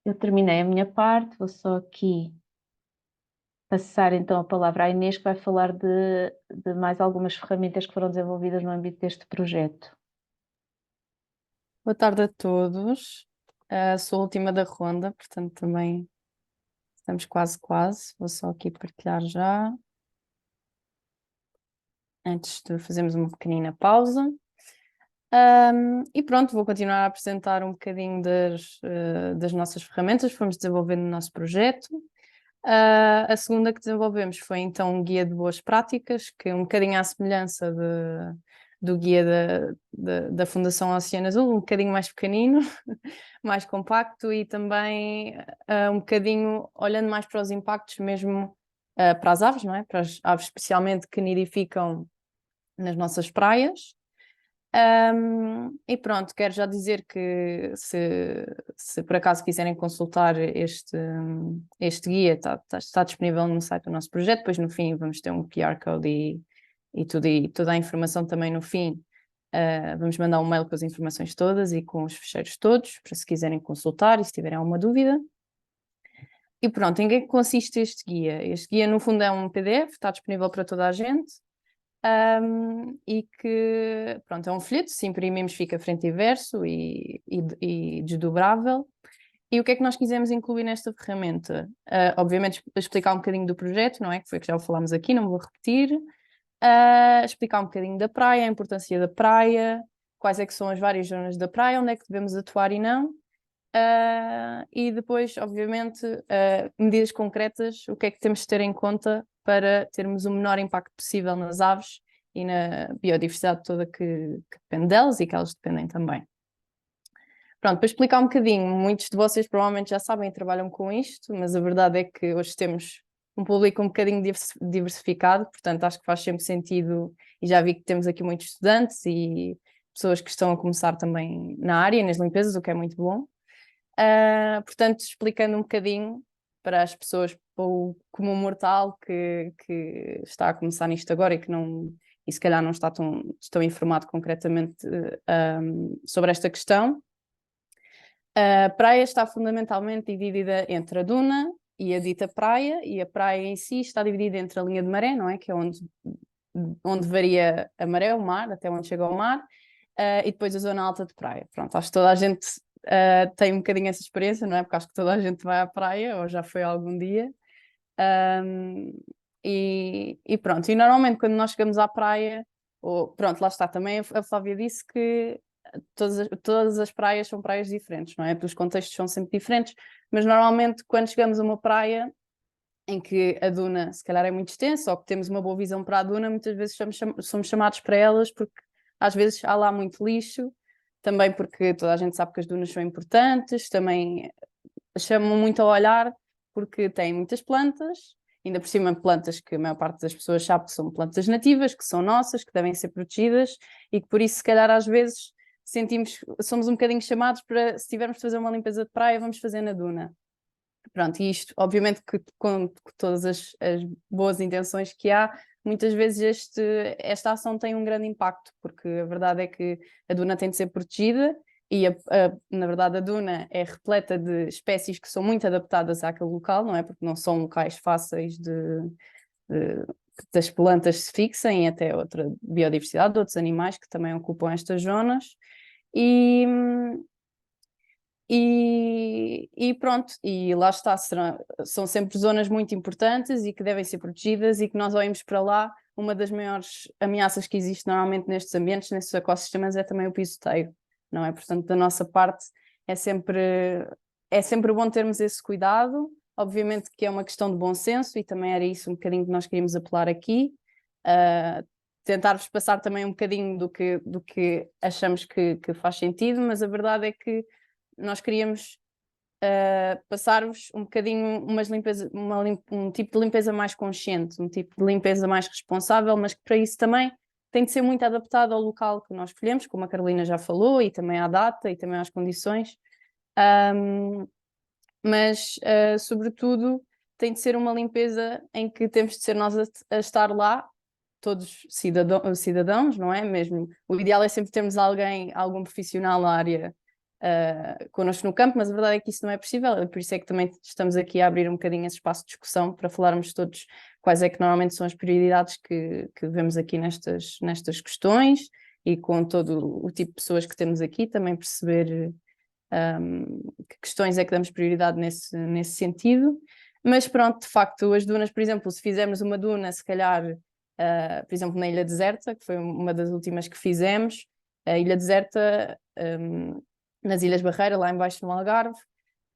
Eu terminei a minha parte, vou só aqui passar então a palavra à Inês, que vai falar de mais algumas ferramentas que foram desenvolvidas no âmbito deste projeto. Boa tarde a todos. Sou a última da ronda, portanto também estamos quase. Vou só aqui partilhar já, antes de fazermos uma pequenina pausa. E pronto, vou continuar a apresentar um bocadinho das nossas ferramentas que fomos desenvolvendo no nosso projeto. A segunda que desenvolvemos foi então um guia de boas práticas, que é um bocadinho à semelhança do guia da Fundação Oceano Azul, um bocadinho mais pequenino, mais compacto, e também um bocadinho olhando mais para os impactos mesmo para as aves, não é? Para as aves especialmente que nidificam nas nossas praias. E pronto, quero já dizer que se por acaso quiserem consultar este guia, está disponível no site do nosso projeto. Depois no fim vamos ter um QR Code e toda a informação também no fim. Vamos mandar um mail com as informações todas e com os ficheiros todos, para se quiserem consultar e se tiverem alguma dúvida. E pronto, em que consiste este guia? Este guia no fundo é um PDF, está disponível para toda a gente. E que, pronto, é um folheto, se imprimimos fica frente e verso e desdobrável. E o que é que nós quisemos incluir nesta ferramenta? Obviamente explicar um bocadinho do projeto, não é? Que foi que já falámos aqui, não vou repetir. Explicar um bocadinho da praia, a importância da praia, quais é que são as várias zonas da praia, onde é que devemos atuar e não. E depois, obviamente, medidas concretas, o que é que temos de ter em conta para termos o menor impacto possível nas aves e na biodiversidade toda que depende delas e que elas dependem também. Pronto, para explicar um bocadinho, muitos de vocês provavelmente já sabem e trabalham com isto, mas a verdade é que hoje temos um público um bocadinho diversificado, portanto acho que faz sempre sentido, e já vi que temos aqui muitos estudantes e pessoas que estão a começar também na área, nas limpezas, o que é muito bom. Portanto, explicando um bocadinho para as pessoas, como mortal que está a começar nisto agora e se calhar não está tão informado concretamente sobre esta questão. A praia está fundamentalmente dividida entre a duna e a dita praia, e a praia em si está dividida entre a linha de maré, não é? Que é onde varia a maré, o mar, até onde chega ao mar, e depois a zona alta de praia. Pronto, acho que toda a gente tem um bocadinho essa experiência, não é? Porque acho que toda a gente vai à praia, ou já foi algum dia. E pronto, e normalmente quando nós chegamos à praia, pronto, lá está, também a Flávia disse que todas as praias são praias diferentes, não é? Os contextos são sempre diferentes, mas normalmente quando chegamos a uma praia em que a duna se calhar é muito extensa, ou que temos uma boa visão para a duna, muitas vezes somos chamados para elas porque às vezes há lá muito lixo, também porque toda a gente sabe que as dunas são importantes, também chamam muito ao olhar porque têm muitas plantas ainda por cima plantas que a maior parte das pessoas sabe que são plantas nativas, que são nossas, que devem ser protegidas e que por isso se calhar às vezes somos um bocadinho chamados para, se tivermos de fazer uma limpeza de praia, vamos fazer na duna. Pronto, e isto, obviamente que com todas as boas intenções que há, muitas vezes esta ação tem um grande impacto, porque a verdade é que a duna tem de ser protegida e, na verdade, a duna é repleta de espécies que são muito adaptadas àquele local, não é? Porque não são locais fáceis das plantas se fixem e até outra biodiversidade de outros animais que também ocupam estas zonas. E pronto, e lá está, são sempre zonas muito importantes e que devem ser protegidas e que nós olhamos para lá, uma das maiores ameaças que existe normalmente nestes ambientes, nestes ecossistemas, é também o pisoteio, não é? Portanto, da nossa parte é sempre bom termos esse cuidado, obviamente que é uma questão de bom senso e também era isso um bocadinho que nós queríamos apelar aqui, tentar-vos passar também um bocadinho do que achamos que faz sentido, mas a verdade é que nós queríamos passar-vos um bocadinho um tipo de limpeza mais consciente, um tipo de limpeza mais responsável, mas que para isso também tem de ser muito adaptado ao local que nós escolhemos, como a Carolina já falou, e também à data e também às condições. Mas, sobretudo, tem de ser uma limpeza em que temos de ser nós a estar lá, todos cidadãos, não é? Mesmo, o ideal é sempre termos algum profissional na área connosco no campo, mas a verdade é que isso não é possível, por isso é que também estamos aqui a abrir um bocadinho esse espaço de discussão para falarmos todos quais é que normalmente são as prioridades que vemos aqui nestas questões e com todo o tipo de pessoas que temos aqui, também perceber que questões é que damos prioridade nesse sentido. Mas pronto, de facto, as dunas, por exemplo, se fizermos uma duna, se calhar, por exemplo, na Ilha Deserta, que foi uma das últimas que fizemos, a Ilha Deserta, nas Ilhas Barreira, lá embaixo no Algarve,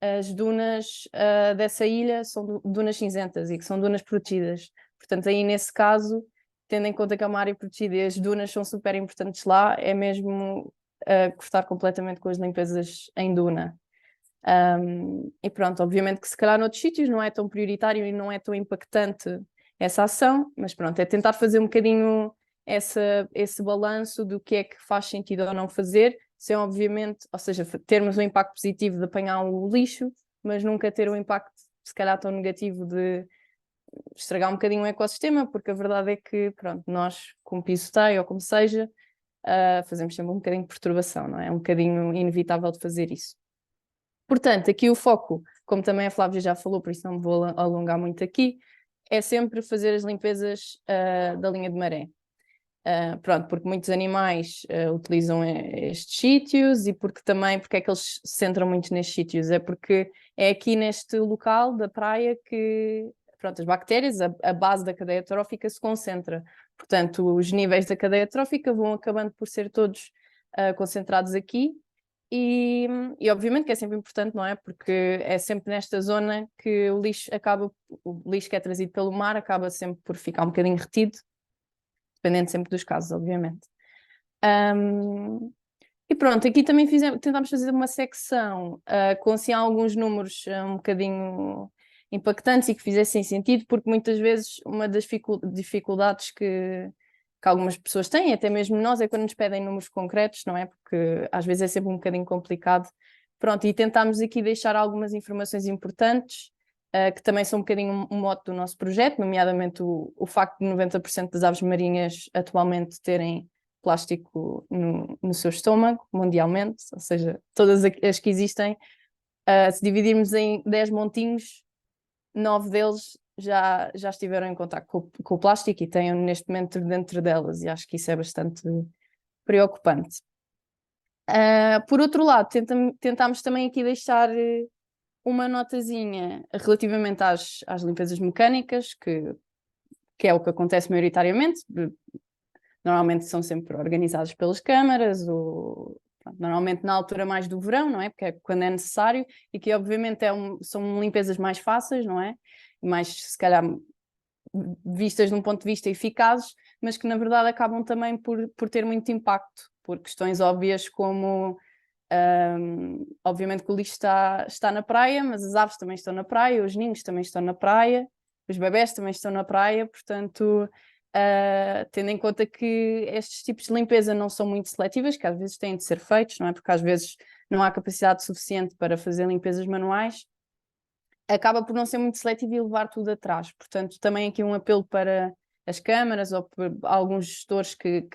as dunas dessa ilha são dunas cinzentas e que são dunas protegidas. Portanto, aí nesse caso, tendo em conta que é uma área protegida e as dunas são super importantes lá, é mesmo cortar completamente com as limpezas em duna. E pronto, obviamente que se calhar noutros sítios não é tão prioritário e não é tão impactante essa ação, mas pronto, é tentar fazer um bocadinho esse balanço do que é que faz sentido ou não fazer, sem obviamente, ou seja, termos um impacto positivo de apanhar o lixo, mas nunca ter um impacto se calhar tão negativo de estragar um bocadinho o ecossistema, porque a verdade é que, pronto, nós, como pisoteio ou como seja, fazemos sempre um bocadinho de perturbação, não é? É um bocadinho inevitável de fazer isso. Portanto, aqui o foco, como também a Flávia já falou, por isso não me vou alongar muito aqui, é sempre fazer as limpezas da linha de maré. Pronto, porque muitos animais utilizam estes sítios e porque é que eles se centram muito nestes sítios? É porque é aqui neste local da praia que, pronto, as bactérias, a base da cadeia trófica se concentra. Portanto, os níveis da cadeia trófica vão acabando por ser todos concentrados aqui e obviamente que é sempre importante, não é? Porque é sempre nesta zona que o lixo que é trazido pelo mar acaba sempre por ficar um bocadinho retido, dependendo sempre dos casos, obviamente. E pronto, aqui também tentámos fazer uma secção com assim, alguns números um bocadinho impactantes e que fizessem sentido, porque muitas vezes uma das dificuldades que algumas pessoas têm, até mesmo nós, é quando nos pedem números concretos, não é? Porque às vezes é sempre um bocadinho complicado. Pronto, e tentámos aqui deixar algumas informações importantes, que também são um bocadinho um mote do nosso projeto, nomeadamente o facto de 90% das aves marinhas atualmente terem plástico no seu estômago, mundialmente, ou seja, todas as que existem, se dividirmos em 10 montinhos, 9 deles já estiveram em contato com o plástico e têm neste momento dentro delas, e acho que isso é bastante preocupante. Por outro lado, tentámos também aqui deixar uma notazinha relativamente às limpezas mecânicas, que é o que acontece maioritariamente. Normalmente são sempre organizadas pelas câmaras, normalmente na altura mais do verão, não é? Porque é quando é necessário, e que obviamente são limpezas mais fáceis, não é? Mais, se calhar, vistas de um ponto de vista eficazes, mas que na verdade acabam também por ter muito impacto, por questões óbvias como obviamente que o lixo está na praia, mas as aves também estão na praia, os ninhos também estão na praia, os bebés também estão na praia, portanto, tendo em conta que estes tipos de limpeza não são muito seletivas, que às vezes têm de ser feitos, não é? Porque às vezes não há capacidade suficiente para fazer limpezas manuais, acaba por não ser muito seletivo e levar tudo atrás. Portanto, também aqui um apelo para as câmaras ou por alguns gestores que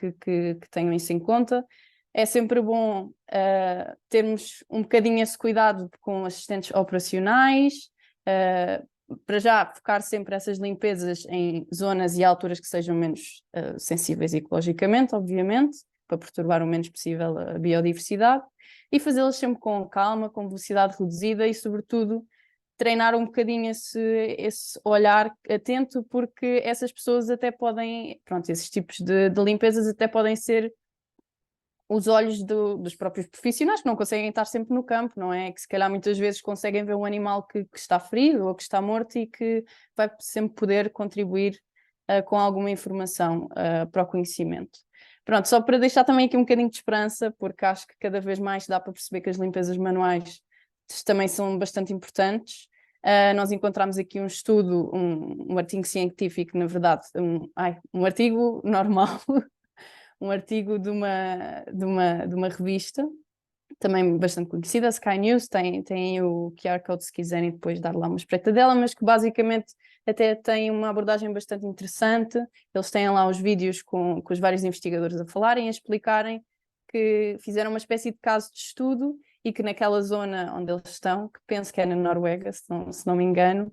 tenham isso em conta. É sempre bom termos um bocadinho esse cuidado com assistentes operacionais, para já focar sempre essas limpezas em zonas e alturas que sejam menos sensíveis ecologicamente, obviamente, para perturbar o menos possível a biodiversidade, e fazê-las sempre com calma, com velocidade reduzida e, sobretudo, treinar um bocadinho esse olhar atento, porque essas pessoas até podem, pronto, esses tipos de limpezas até podem ser os olhos dos próprios profissionais, que não conseguem estar sempre no campo, não é? Que se calhar muitas vezes conseguem ver um animal que está ferido ou que está morto e que vai sempre poder contribuir com alguma informação para o conhecimento. Pronto, só para deixar também aqui um bocadinho de esperança, porque acho que cada vez mais dá para perceber que as limpezas manuais também são bastante importantes. Nós encontramos aqui um estudo, um artigo científico, na verdade, um artigo normal, um artigo de uma revista, também bastante conhecida, Sky News, tem o QR Code se quiserem depois dar lá uma espreita dela, mas que basicamente até tem uma abordagem bastante interessante. Eles têm lá os vídeos com os vários investigadores a falarem, a explicarem que fizeram uma espécie de caso de estudo e que naquela zona onde eles estão, que penso que é na Noruega, se não me engano,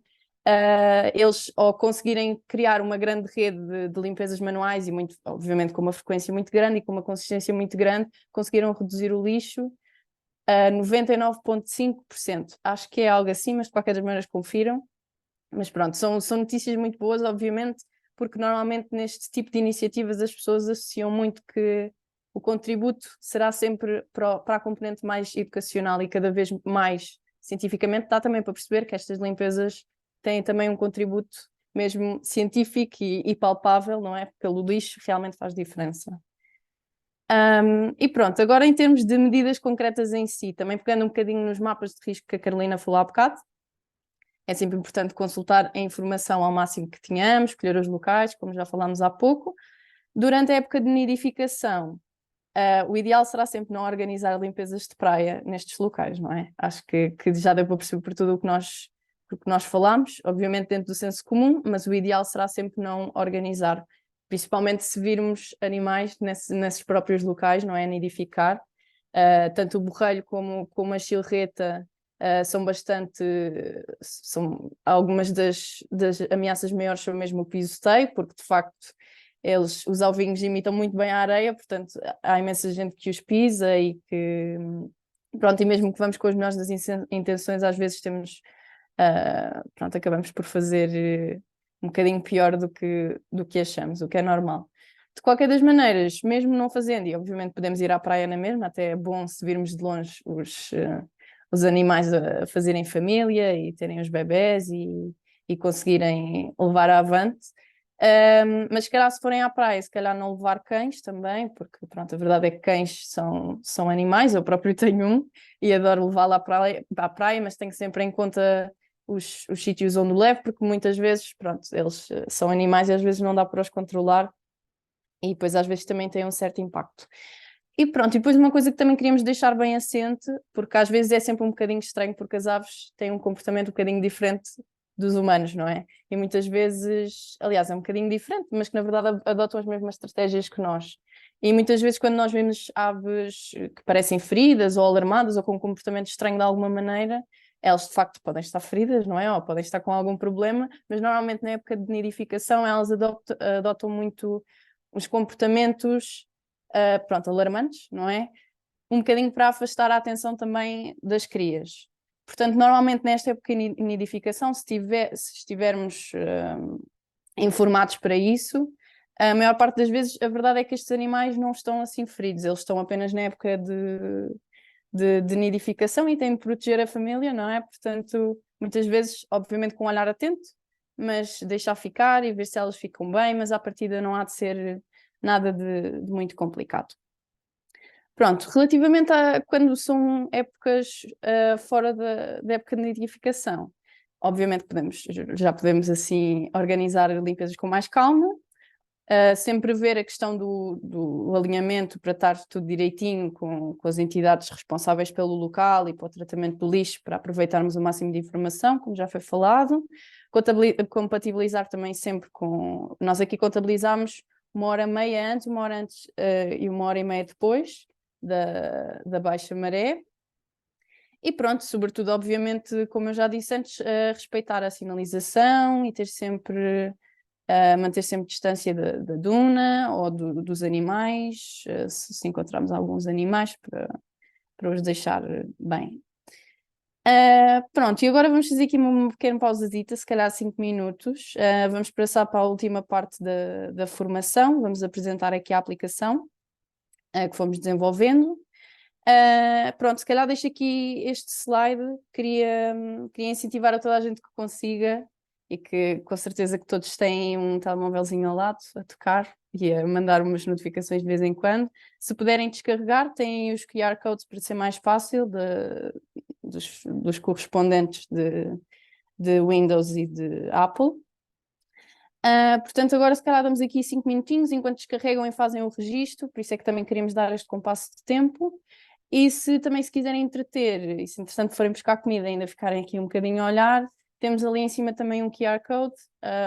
eles, ao conseguirem criar uma grande rede de limpezas manuais e muito, obviamente com uma frequência muito grande e com uma consistência muito grande, conseguiram reduzir o lixo a 99,5%. Acho que é algo assim, mas de qualquer das maneiras confiram. Mas pronto, são notícias muito boas, obviamente, porque normalmente neste tipo de iniciativas as pessoas associam muito que o contributo será sempre para a componente mais educacional e cada vez mais cientificamente. Dá também para perceber que estas limpezas têm também um contributo mesmo científico e palpável, não é? Porque o lixo realmente faz diferença. E pronto, agora em termos de medidas concretas em si, também pegando um bocadinho nos mapas de risco que a Carolina falou há bocado, é sempre importante consultar a informação ao máximo que tenhamos, escolher os locais, como já falámos há pouco. Durante a época de nidificação, o ideal será sempre não organizar limpezas de praia nestes locais, não é? Acho que já deu para perceber por tudo o que nós falámos, obviamente dentro do senso comum, mas o ideal será sempre não organizar, principalmente se virmos animais nesses próprios locais, não é? Nidificar. Tanto o borrelho como a chilreta são algumas das ameaças maiores são mesmo o pisoteio, porque de facto os alvinhos imitam muito bem a areia, portanto há imensa gente que os pisa e que, pronto, e mesmo que vamos com as melhores das intenções, às vezes acabamos por fazer um bocadinho pior do que achamos, o que é normal. De qualquer das maneiras, mesmo não fazendo, e obviamente podemos ir à praia na mesma, até é bom se virmos de longe os animais a fazerem família e terem os bebés e conseguirem levar avante. Mas se calhar se forem à praia, se calhar não levar cães também, porque pronto, a verdade é que cães são animais, eu próprio tenho um e adoro levá-lo à praia, mas tenho sempre em conta os sítios onde o levo, porque muitas vezes, pronto, eles são animais e às vezes não dá para os controlar e depois às vezes também tem um certo impacto. E pronto, e depois uma coisa que também queríamos deixar bem assente, porque às vezes é sempre um bocadinho estranho, porque as aves têm um comportamento um bocadinho diferente dos humanos, não é? E muitas vezes, aliás, é um bocadinho diferente, mas que na verdade adotam as mesmas estratégias que nós. E muitas vezes quando nós vemos aves que parecem feridas ou alarmadas ou com um comportamento estranho de alguma maneira, elas de facto podem estar feridas, não é? Ou podem estar com algum problema, mas normalmente na época de nidificação elas adotam muito os comportamentos alarmantes, não é? Um bocadinho para afastar a atenção também das crias. Portanto, normalmente nesta época de nidificação, se estivermos informados para isso, a maior parte das vezes a verdade é que estes animais não estão assim feridos, eles estão apenas na época de nidificação e têm de proteger a família, não é? Portanto, muitas vezes, obviamente com um olhar atento, mas deixar ficar e ver se elas ficam bem, mas à partida não há de ser nada de muito complicado. Pronto, relativamente a quando são épocas fora da época de nidificação, obviamente já podemos assim organizar limpezas com mais calma. Sempre ver a questão do alinhamento para estar tudo direitinho com as entidades responsáveis pelo local e para o tratamento do lixo, para aproveitarmos o máximo de informação, como já foi falado. Compatibilizar também sempre com... Nós aqui contabilizamos 1h30 antes, 1 hora antes e 1h30 depois da baixa maré. E pronto, sobretudo, obviamente, como eu já disse antes, respeitar a sinalização e ter sempre... manter sempre distância da duna ou dos animais, se encontrarmos alguns animais, para os deixar bem. Pronto, e agora vamos fazer aqui uma pequena pausadita, se calhar 5 minutos. Vamos passar para a última parte da formação, vamos apresentar aqui a aplicação que fomos desenvolvendo. Pronto, se calhar deixo aqui este slide, queria incentivar a toda a gente que consiga e que com certeza que todos têm um telemóvelzinho ao lado a tocar e a mandar umas notificações de vez em quando. Se puderem descarregar, têm os QR codes para ser mais fácil dos correspondentes de Windows e de Apple. Portanto, agora se calhar damos aqui 5 minutinhos enquanto descarregam e fazem o registro, por isso é que também queríamos dar este compasso de tempo. E se quiserem entreter, e se entretanto forem buscar comida e ainda ficarem aqui um bocadinho a olhar, temos ali em cima também um QR Code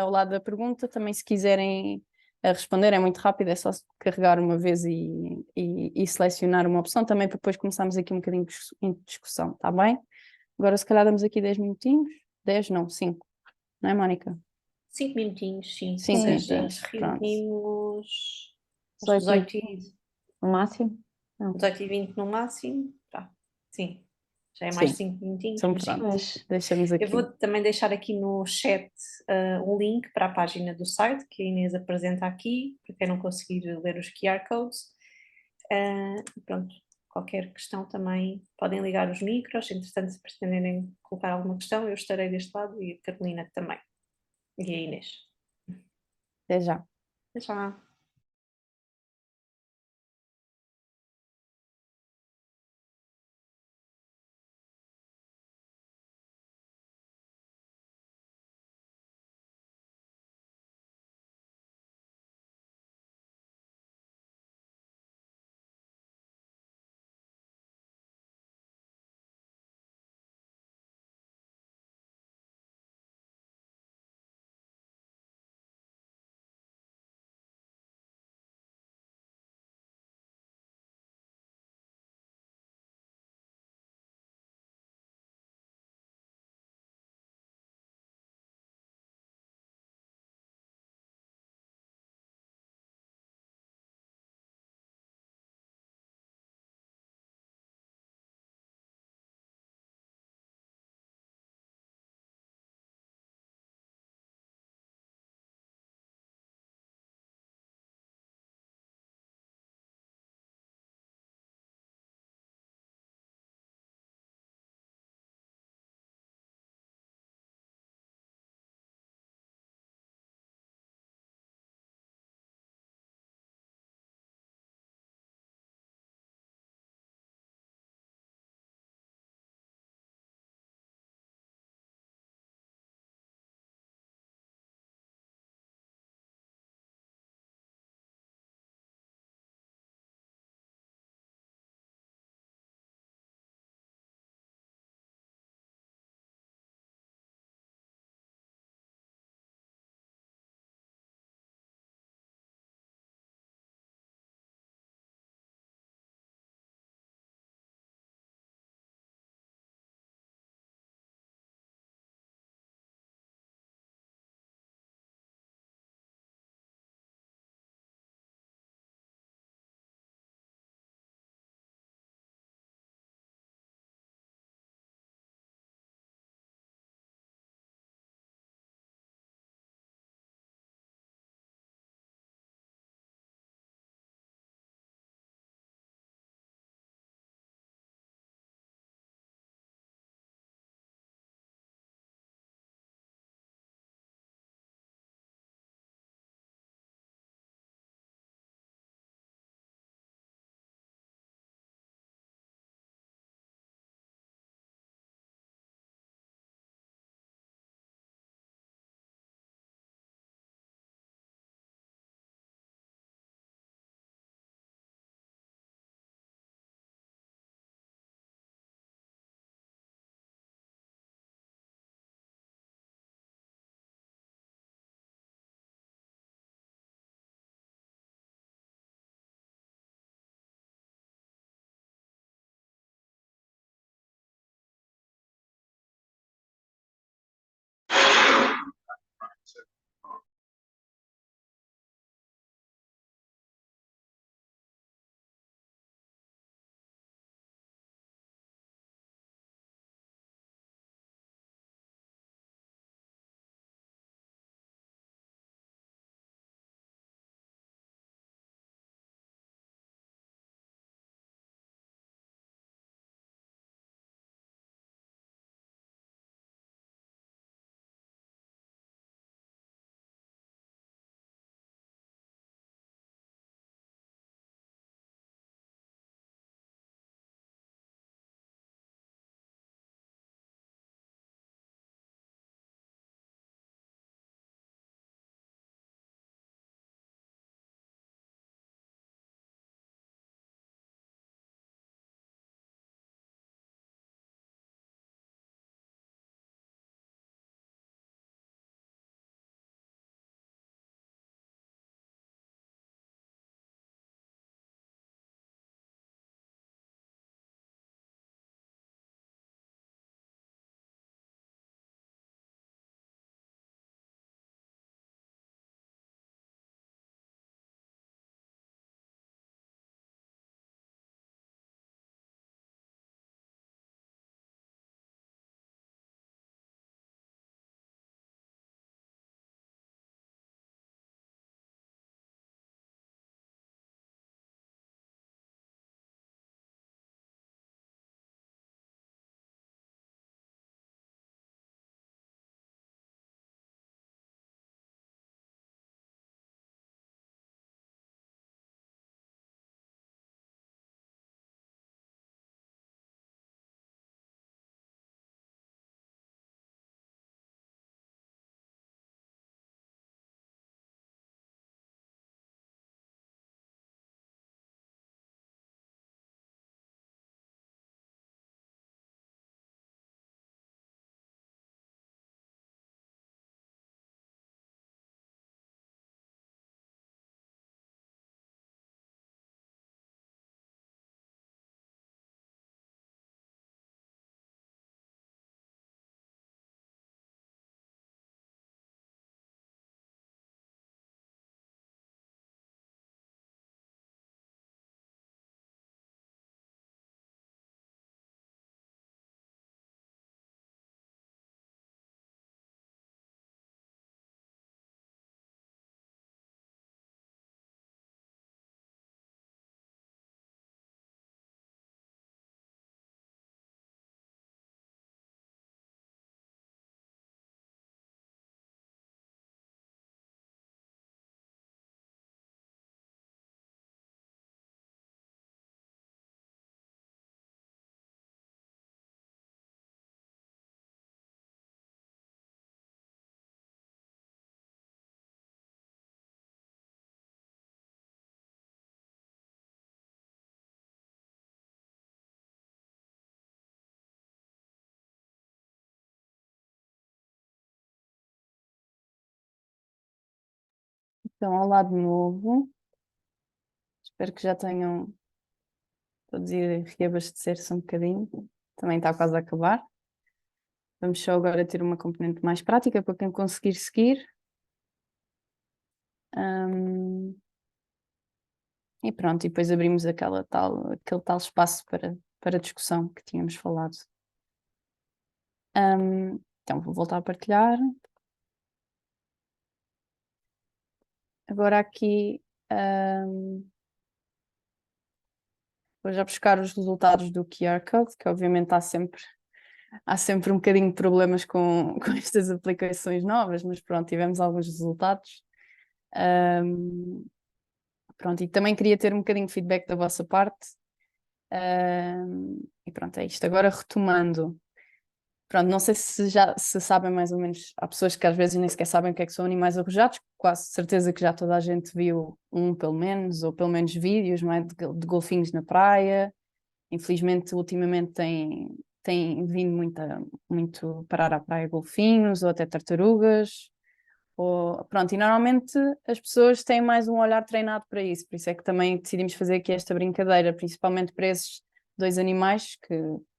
ao lado da pergunta, também se quiserem responder, é muito rápido, é só carregar uma vez e selecionar uma opção, também para depois começarmos aqui um bocadinho de discussão, está bem? Agora se calhar damos aqui 10 minutinhos, 10 não, 5, não é, Mónica? 5 minutinhos, sim. 5 Ou seja, minutinhos, pronto. reunimos às 18 18h20. no máximo? Não. 18h20 no máximo. Tá. Sim, já é Sim. mais 5 minutinhos. Então mas sim. pronto, Mas deixamos aqui. Eu vou também deixar aqui no chat um link para a página do site que a Inês apresenta aqui, para quem não conseguir ler os QR codes. Pronto, qualquer questão também podem ligar os micros, entretanto se pretenderem colocar alguma questão eu estarei deste lado e a Carolina também, e a Inês. Até já. Até já. Então, olá de novo. Espero que já tenham todos ir reabastecer-se um bocadinho. Também está quase a acabar. Vamos só agora ter uma componente mais prática para quem conseguir seguir. E pronto, e depois abrimos aquele tal espaço para discussão que tínhamos falado. Então, vou voltar a partilhar. Agora aqui vou já buscar os resultados do QR Code, que obviamente há sempre um bocadinho de problemas com estas aplicações novas, mas pronto, tivemos alguns resultados. Pronto, e também queria ter um bocadinho de feedback da vossa parte. E pronto, é isto. Agora retomando. Pronto, não sei se sabem mais ou menos, há pessoas que às vezes nem sequer sabem o que é que são animais arrojados, quase certeza que já toda a gente viu pelo menos, ou pelo menos vídeos, não é, de golfinhos na praia. Infelizmente, ultimamente tem vindo muito parar à praia golfinhos, ou até tartarugas. Pronto, e normalmente as pessoas têm mais um olhar treinado para isso, por isso é que também decidimos fazer aqui esta brincadeira, principalmente para esses dois animais que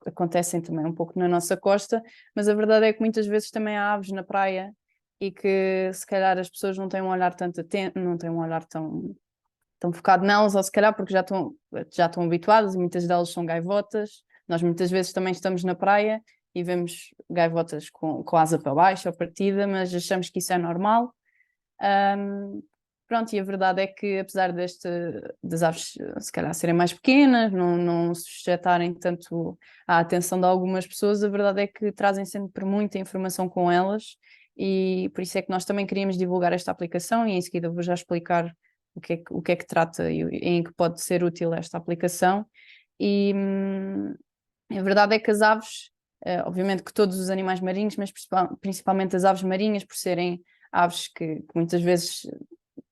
acontecem também um pouco na nossa costa, mas a verdade é que muitas vezes também há aves na praia e que se calhar as pessoas não têm um olhar tanto atento, não têm um olhar tão focado nelas, ou se calhar porque já estão habituadas, e muitas delas são gaivotas. Nós muitas vezes também estamos na praia e vemos gaivotas com asa para baixo ou partida, mas achamos que isso é normal. Pronto, e a verdade é que apesar das aves se calhar serem mais pequenas, não se sujeitarem tanto à atenção de algumas pessoas, a verdade é que trazem sempre muita informação com elas, e por isso é que nós também queríamos divulgar esta aplicação, e em seguida vou já explicar o que é que trata e em que pode ser útil esta aplicação. E a verdade é que as aves, obviamente que todos os animais marinhos, mas principalmente as aves marinhas, por serem aves que muitas vezes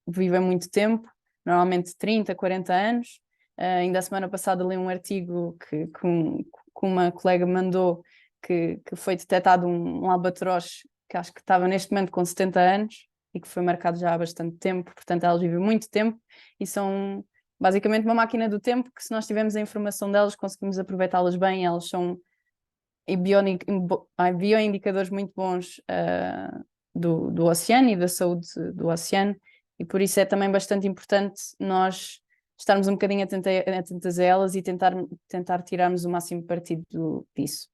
vivem muito tempo, normalmente 30, 40 anos. Ainda a semana passada li um artigo que uma colega mandou que foi detectado um albatroz que acho que estava neste momento com 70 anos e que foi marcado já há bastante tempo, portanto elas vivem muito tempo e são basicamente uma máquina do tempo que, se nós tivermos a informação delas, conseguimos aproveitá-las bem. Elas são bioindicadores muito bons do oceano e da saúde do oceano, e por isso é também bastante importante nós estarmos um bocadinho atentas a elas e tentar tirarmos o máximo partido disso.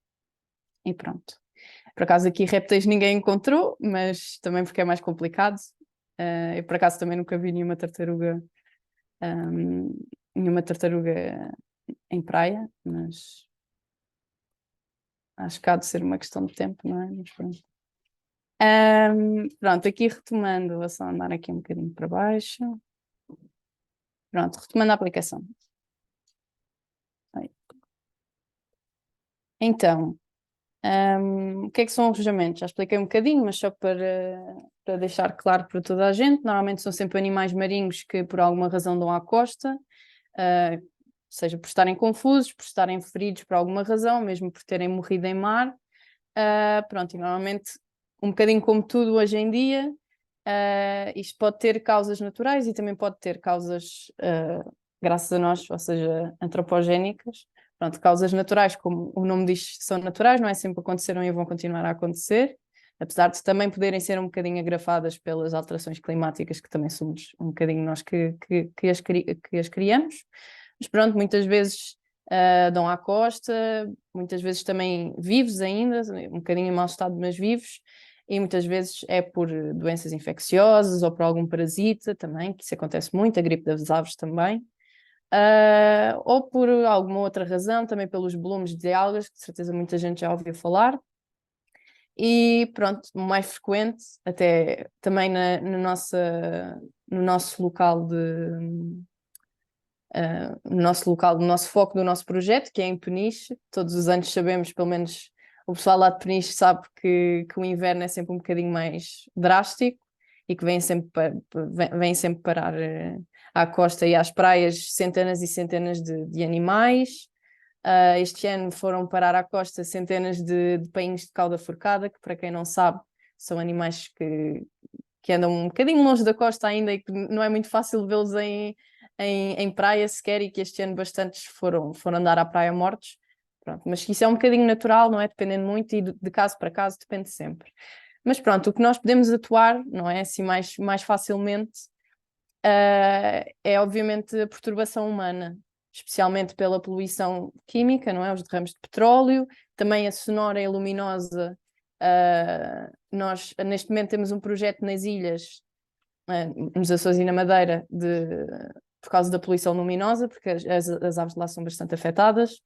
E pronto. Por acaso aqui répteis ninguém encontrou, mas também porque é mais complicado. Eu por acaso também nunca vi nenhuma tartaruga em praia, mas acho que há de ser uma questão de tempo, não é? Mas pronto. Pronto, aqui retomando, vou só andar aqui um bocadinho para baixo. Pronto, retomando a aplicação. Então, o que é que são arrojamentos? Já expliquei um bocadinho, mas só para deixar claro para toda a gente, normalmente são sempre animais marinhos que por alguma razão dão à costa, seja por estarem confusos, por estarem feridos por alguma razão, mesmo por terem morrido em mar. Pronto, e normalmente, um bocadinho como tudo hoje em dia, isto pode ter causas naturais e também pode ter causas, graças a nós, ou seja, antropogénicas. Pronto, causas naturais, como o nome diz, são naturais, não é? Sempre aconteceram e vão continuar a acontecer, apesar de também poderem ser um bocadinho agrafadas pelas alterações climáticas, que também somos um bocadinho nós que as criamos. Mas pronto, muitas vezes dão à costa, muitas vezes também vivos ainda, um bocadinho em mau estado, mas vivos, e muitas vezes é por doenças infecciosas ou por algum parasita também, que isso acontece muito, a gripe das aves também. Ou por alguma outra razão, também pelos volumes de algas, que de certeza muita gente já ouviu falar. E pronto, o mais frequente, até também no nosso local no nosso foco do noesse projeto, que é em Peniche. Todos os anos sabemos, pelo menos o pessoal lá de Peniche sabe que o inverno é sempre um bocadinho mais drástico e que vem sempre parar à costa e às praias centenas e centenas de animais. Este ano foram parar à costa centenas de painhos de cauda forcada, que, para quem não sabe, são animais que andam um bocadinho longe da costa ainda e que não é muito fácil vê-los em praia sequer, e que este ano bastantes foram andar à praia mortos. Pronto, mas isso é um bocadinho natural, não é? Dependendo muito, e de caso para caso depende sempre. Mas pronto, o que nós podemos atuar, não é? Assim mais facilmente, é obviamente a perturbação humana, especialmente pela poluição química, não é? Os derrames de petróleo, também a sonora e a luminosa. Nós neste momento temos um projeto nas ilhas, nos Açores e na Madeira, por causa da poluição luminosa, porque as aves de lá são bastante afetadas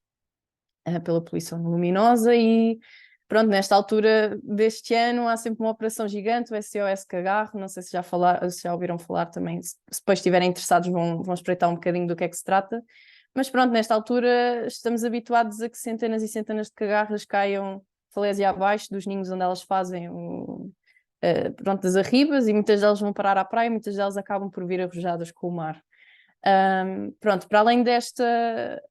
pela poluição luminosa, e pronto, nesta altura deste ano há sempre uma operação gigante, o SOS Cagarro, não sei se já ouviram falar também, se depois estiverem interessados vão espreitar um bocadinho do que é que se trata, mas pronto, nesta altura estamos habituados a que centenas e centenas de cagarras caiam falésia abaixo dos ninhos onde elas fazem pronto, das arribas, e muitas delas vão parar à praia, muitas delas acabam por vir arrojadas com o mar. Pronto, para além desta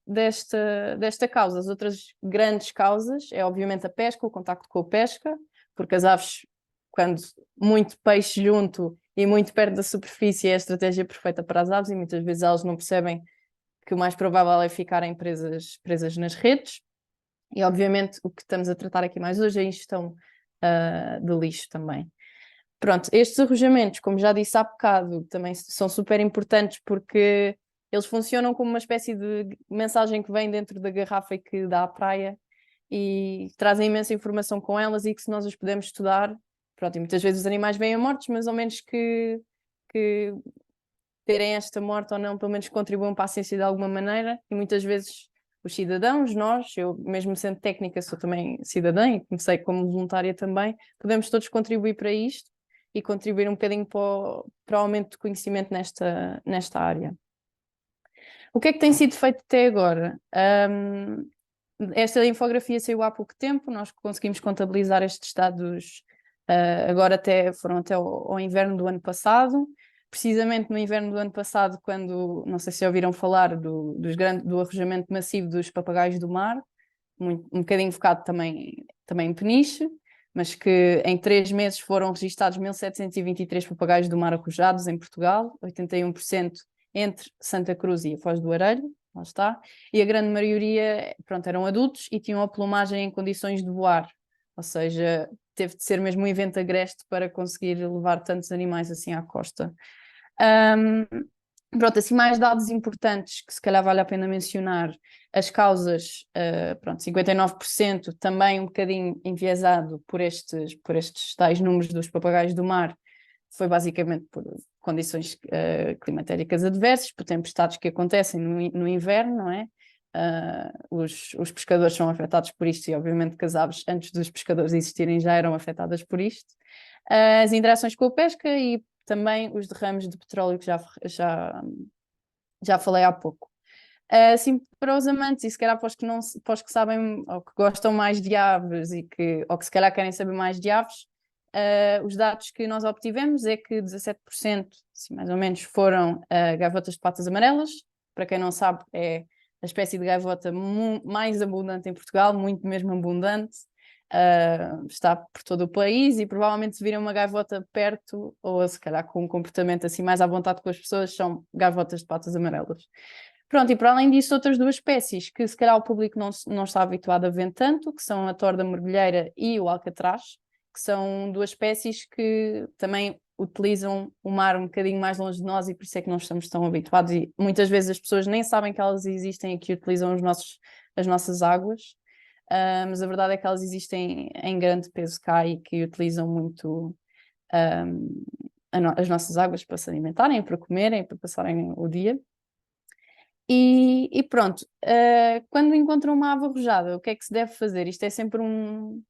causa, as outras grandes causas é obviamente a pesca, o contacto com a pesca, porque as aves, quando muito peixe junto e muito perto da superfície, é a estratégia perfeita para as aves, e muitas vezes elas não percebem que o mais provável é ficarem presas nas redes. E obviamente o que estamos a tratar aqui mais hoje é a ingestão de lixo também. Pronto, estes arrojamentos, como já disse há bocado, também são super importantes, porque eles funcionam como uma espécie de mensagem que vem dentro da garrafa e que dá à praia, e trazem imensa informação com elas, e que se nós os pudermos estudar, pronto, e muitas vezes os animais vêm a mortos, mas ao menos que terem esta morte ou não, pelo menos contribuam para a ciência de alguma maneira, e muitas vezes os cidadãos, nós, eu mesmo sendo técnica sou também cidadã e comecei como voluntária também, podemos todos contribuir para isto e contribuir um bocadinho para o aumento de conhecimento nesta área. O que é que tem sido feito até agora? Esta infografia saiu há pouco tempo, nós conseguimos contabilizar estes dados agora foram até ao inverno do ano passado. Precisamente no inverno do ano passado, quando, não sei se já ouviram falar do arrojamento massivo dos papagaios do mar, um bocadinho focado também em Peniche, mas que em 3 meses foram registados 1.723 papagaios do mar arrojados em Portugal, 81% entre Santa Cruz e a Foz do Areiro, lá está, e a grande maioria, pronto, eram adultos e tinham a plumagem em condições de voar, ou seja, teve de ser mesmo um evento agreste para conseguir levar tantos animais assim à costa. Pronto, assim mais dados importantes que se calhar vale a pena mencionar, as causas, pronto, 59%, também um bocadinho enviesado por estes tais números dos papagaios do mar, foi basicamente por condições climatéricas adversas, por tempestades que acontecem no inverno, não é? Os pescadores são afetados por isto, e obviamente que as aves, antes dos pescadores existirem, já eram afetadas por isto. As interações com a pesca e também os derrames de petróleo que já falei há pouco. Assim, para os amantes, e se calhar para os que sabem ou que gostam mais de aves ou que se calhar querem saber mais de aves, os dados que nós obtivemos é que 17%, assim, mais ou menos, foram gaivotas de patas amarelas. Para quem não sabe, é a espécie de gaivota mais abundante em Portugal, muito mesmo abundante. Está por todo o país, e provavelmente se virem uma gaivota perto, ou se calhar com um comportamento assim mais à vontade com as pessoas, são gaivotas de patas amarelas. Pronto, e para além disso, outras 2 espécies que se calhar o público não está habituado a ver tanto, que são a torda mergulheira e o alcatraz, que são 2 espécies que também utilizam o mar um bocadinho mais longe de nós, e por isso é que não estamos tão habituados, e muitas vezes as pessoas nem sabem que elas existem e que utilizam as nossas águas. Mas a verdade é que elas existem em grande peso cá e que utilizam muito as nossas águas para se alimentarem, para comerem, para passarem o dia. E pronto, quando encontram uma ave arrojada, o que é que se deve fazer? Isto é sempre um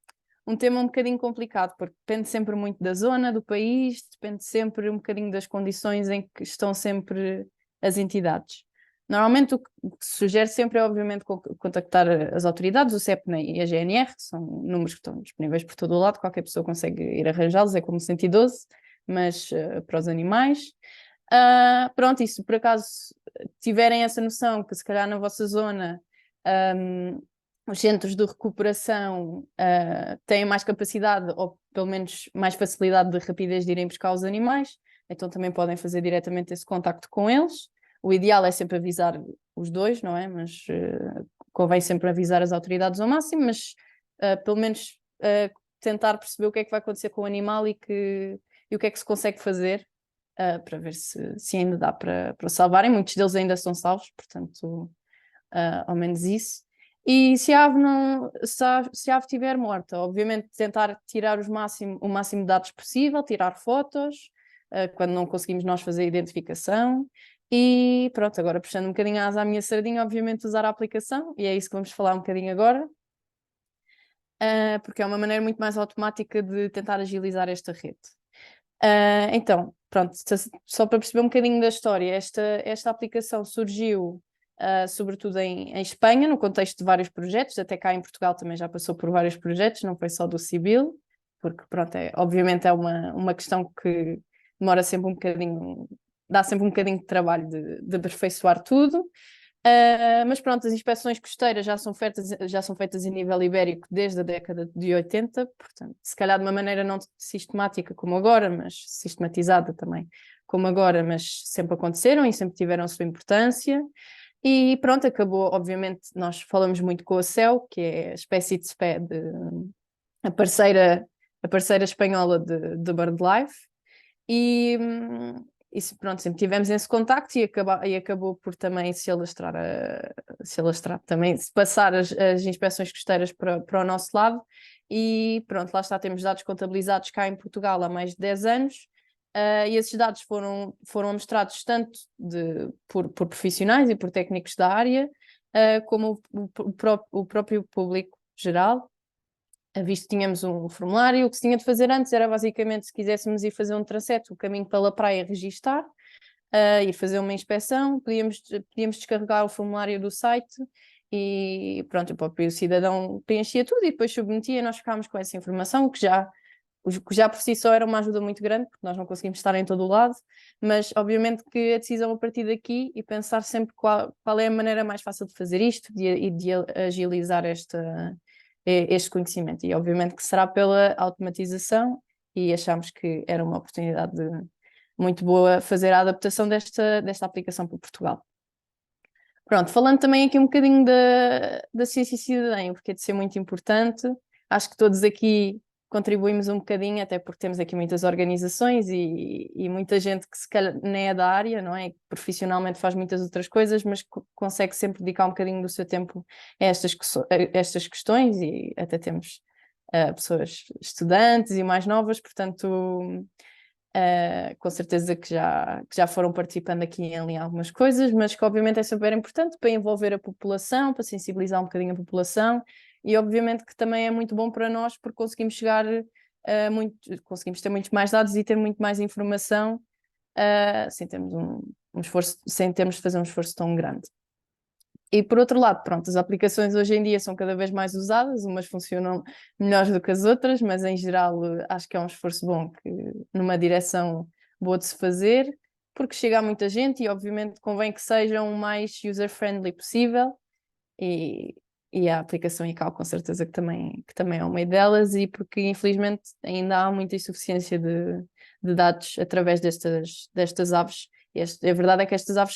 tema um bocadinho complicado, porque depende sempre muito da zona, do país, depende sempre um bocadinho das condições em que estão sempre as entidades. Normalmente o que se sugere sempre é obviamente contactar as autoridades, o CEPNA e a GNR, que são números que estão disponíveis por todo o lado, qualquer pessoa consegue ir arranjá-los, é como 112, mas para os animais. Pronto, e se por acaso tiverem essa noção que se calhar na vossa zona os centros de recuperação têm mais capacidade, ou pelo menos mais facilidade de rapidez de irem buscar os animais, então também podem fazer diretamente esse contacto com eles. O ideal é sempre avisar os dois, não é? Mas convém sempre avisar as autoridades ao máximo, mas pelo menos tentar perceber o que é que vai acontecer com o animal e o que é que se consegue fazer para ver se ainda dá para salvarem. Muitos deles ainda são salvos, portanto, ao menos isso. E se a ave estiver morta, obviamente tentar tirar o máximo de dados possível, tirar fotos, quando não conseguimos nós fazer a identificação. E pronto, agora puxando um bocadinho a asa à minha sardinha, obviamente usar a aplicação, e é isso que vamos falar um bocadinho agora, porque é uma maneira muito mais automática de tentar agilizar esta rede. Então, pronto, só para perceber um bocadinho da história, esta aplicação surgiu sobretudo em Espanha, no contexto de vários projetos, até cá em Portugal também já passou por vários projetos, não foi só do Sibil, porque pronto, obviamente é uma questão que demora sempre um bocadinho, dá sempre um bocadinho de trabalho de aperfeiçoar tudo. Mas pronto, as inspeções costeiras já são feitas a nível ibérico desde a década de 80, portanto, se calhar de uma maneira não sistemática como agora, mas sistematizada também como agora, mas sempre aconteceram e sempre tiveram a sua importância. E pronto, acabou, obviamente, nós falamos muito com a CEL, que é a espécie de SPED, a parceira espanhola de BirdLife, e pronto, sempre tivemos esse contacto e acabou por também se alastrar também, se passar as inspeções costeiras para o nosso lado, e pronto, lá está, temos dados contabilizados cá em Portugal há mais de 10 anos, e esses dados foram mostrados tanto por profissionais e por técnicos da área, como o próprio público geral. Visto que tínhamos um formulário, o que se tinha de fazer antes era basicamente, se quiséssemos ir fazer um trajeto, o caminho pela praia, registar, ir fazer uma inspeção, podíamos descarregar o formulário do site e pronto, o próprio cidadão preenchia tudo e depois submetia, e nós ficámos com essa informação, o que já por si só era uma ajuda muito grande, porque nós não conseguimos estar em todo o lado, mas obviamente que a decisão a partir daqui e pensar sempre qual é a maneira mais fácil de fazer isto e de agilizar este conhecimento, e obviamente que será pela automatização, e achamos que era uma oportunidade muito boa fazer a adaptação desta aplicação para Portugal. Pronto, falando também aqui um bocadinho da ciência e cidadania, porque é de ser muito importante, acho que todos aqui contribuímos um bocadinho, até porque temos aqui muitas organizações e muita gente que se calhar nem é da área, não é? Que profissionalmente faz muitas outras coisas, mas consegue sempre dedicar um bocadinho do seu tempo a estas questões, e até temos pessoas estudantes e mais novas, portanto, com certeza que já foram participando aqui em algumas coisas, mas que obviamente é super importante para envolver a população, para sensibilizar um bocadinho a população. E obviamente que também é muito bom para nós, porque conseguimos chegar conseguimos ter muitos mais dados e ter muito mais informação, sem termos um esforço, sem termos de fazer um esforço tão grande. E por outro lado, pronto, as aplicações hoje em dia são cada vez mais usadas, umas funcionam melhores do que as outras, mas em geral acho que é um esforço bom, que numa direção boa de se fazer, porque chega a muita gente e obviamente convém que sejam o mais user-friendly possível, e a aplicação ICAO com certeza que também é uma delas, e porque infelizmente ainda há muita insuficiência de dados através destas aves. A verdade é que estas aves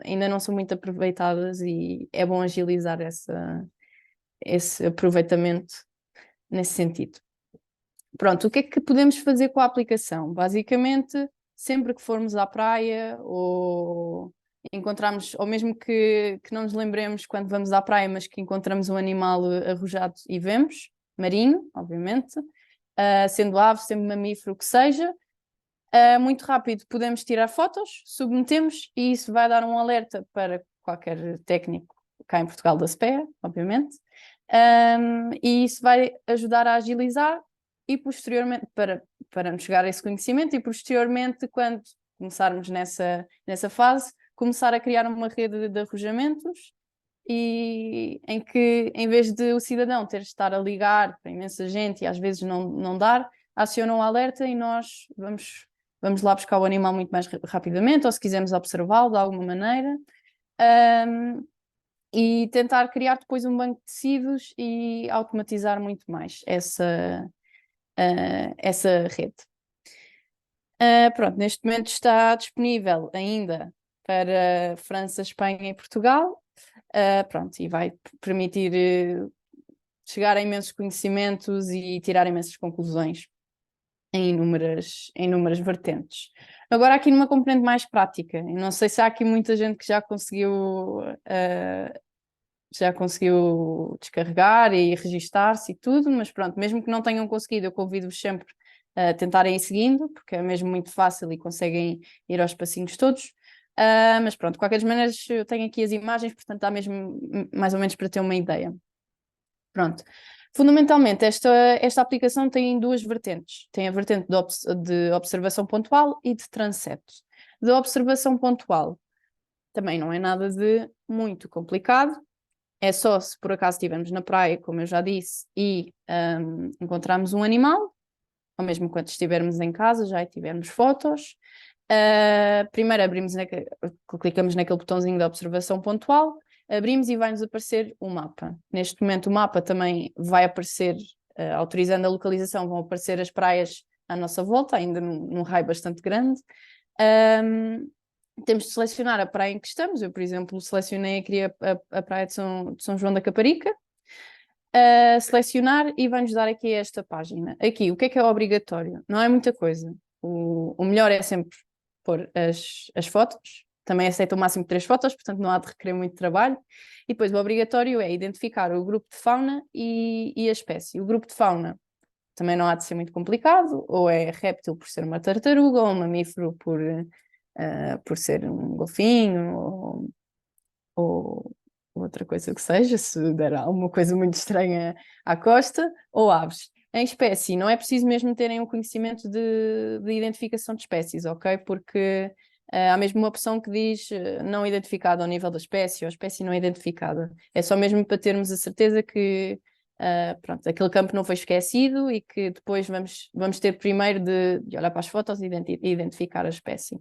ainda não são muito aproveitadas, e é bom agilizar esse aproveitamento nesse sentido. Pronto, o que é que podemos fazer com a aplicação? Basicamente, sempre que formos à praia ou encontramos, ou mesmo que não nos lembremos quando vamos à praia, mas que encontramos um animal arrojado e vemos, marinho, obviamente, sendo ave, sendo mamífero, o que seja, muito rápido podemos tirar fotos, submetemos, e isso vai dar um alerta para qualquer técnico cá em Portugal da SPEA, obviamente, e isso vai ajudar a agilizar e posteriormente, para nos chegar a esse conhecimento, e posteriormente, quando começarmos nessa fase, começar a criar uma rede de arrojamentos, e em que, em vez de o cidadão ter de estar a ligar para imensa gente e às vezes não dar, aciona um alerta e nós vamos lá buscar o animal muito mais rapidamente, ou se quisermos observá-lo de alguma maneira. e tentar criar depois um banco de tecidos e automatizar muito mais essa rede. Pronto, neste momento está disponível ainda para França, Espanha e Portugal. Pronto, e vai permitir chegar a imensos conhecimentos e tirar imensas conclusões em inúmeras vertentes. Agora aqui numa componente mais prática, eu não sei se há aqui muita gente que já conseguiu descarregar e registar-se e tudo, mas pronto, mesmo que não tenham conseguido, eu convido-vos sempre a tentarem ir seguindo, porque é mesmo muito fácil e conseguem ir aos passinhos todos. Mas pronto, de qualquer maneira eu tenho aqui as imagens, portanto dá mesmo mais ou menos para ter uma ideia. Pronto. Fundamentalmente, esta aplicação tem duas vertentes. Tem a vertente de observação pontual e de transeto. De observação pontual também não é nada de muito complicado. É só se por acaso estivermos na praia, como eu já disse, e encontrarmos um animal, ou mesmo quando estivermos em casa, já tivermos fotos. Primeiro clicamos naquele botãozinho da observação pontual, abrimos e vai-nos aparecer um mapa. Neste momento o mapa também vai aparecer, autorizando a localização, vão aparecer as praias à nossa volta, ainda num raio bastante grande. Temos de selecionar a praia em que estamos. Eu, por exemplo, selecionei aqui a praia de São João da Caparica. Selecionar e vai-nos dar aqui esta página. Aqui, o que é obrigatório? Não é muita coisa. O melhor é sempre pôr as fotos. Também aceita o máximo de 3 fotos, portanto não há de requerer muito trabalho. E depois o obrigatório é identificar o grupo de fauna e a espécie. O grupo de fauna também não há de ser muito complicado, ou é réptil por ser uma tartaruga, ou um mamífero por ser um golfinho, ou outra coisa que seja, se der alguma coisa muito estranha à costa, ou aves. Em espécie, não é preciso mesmo terem o conhecimento de identificação de espécies, ok? Porque há mesmo uma opção que diz não identificado ao nível da espécie, ou espécie não identificada. É só mesmo para termos a certeza que pronto, aquele campo não foi esquecido e que depois vamos ter primeiro de olhar para as fotos e identificar a espécie.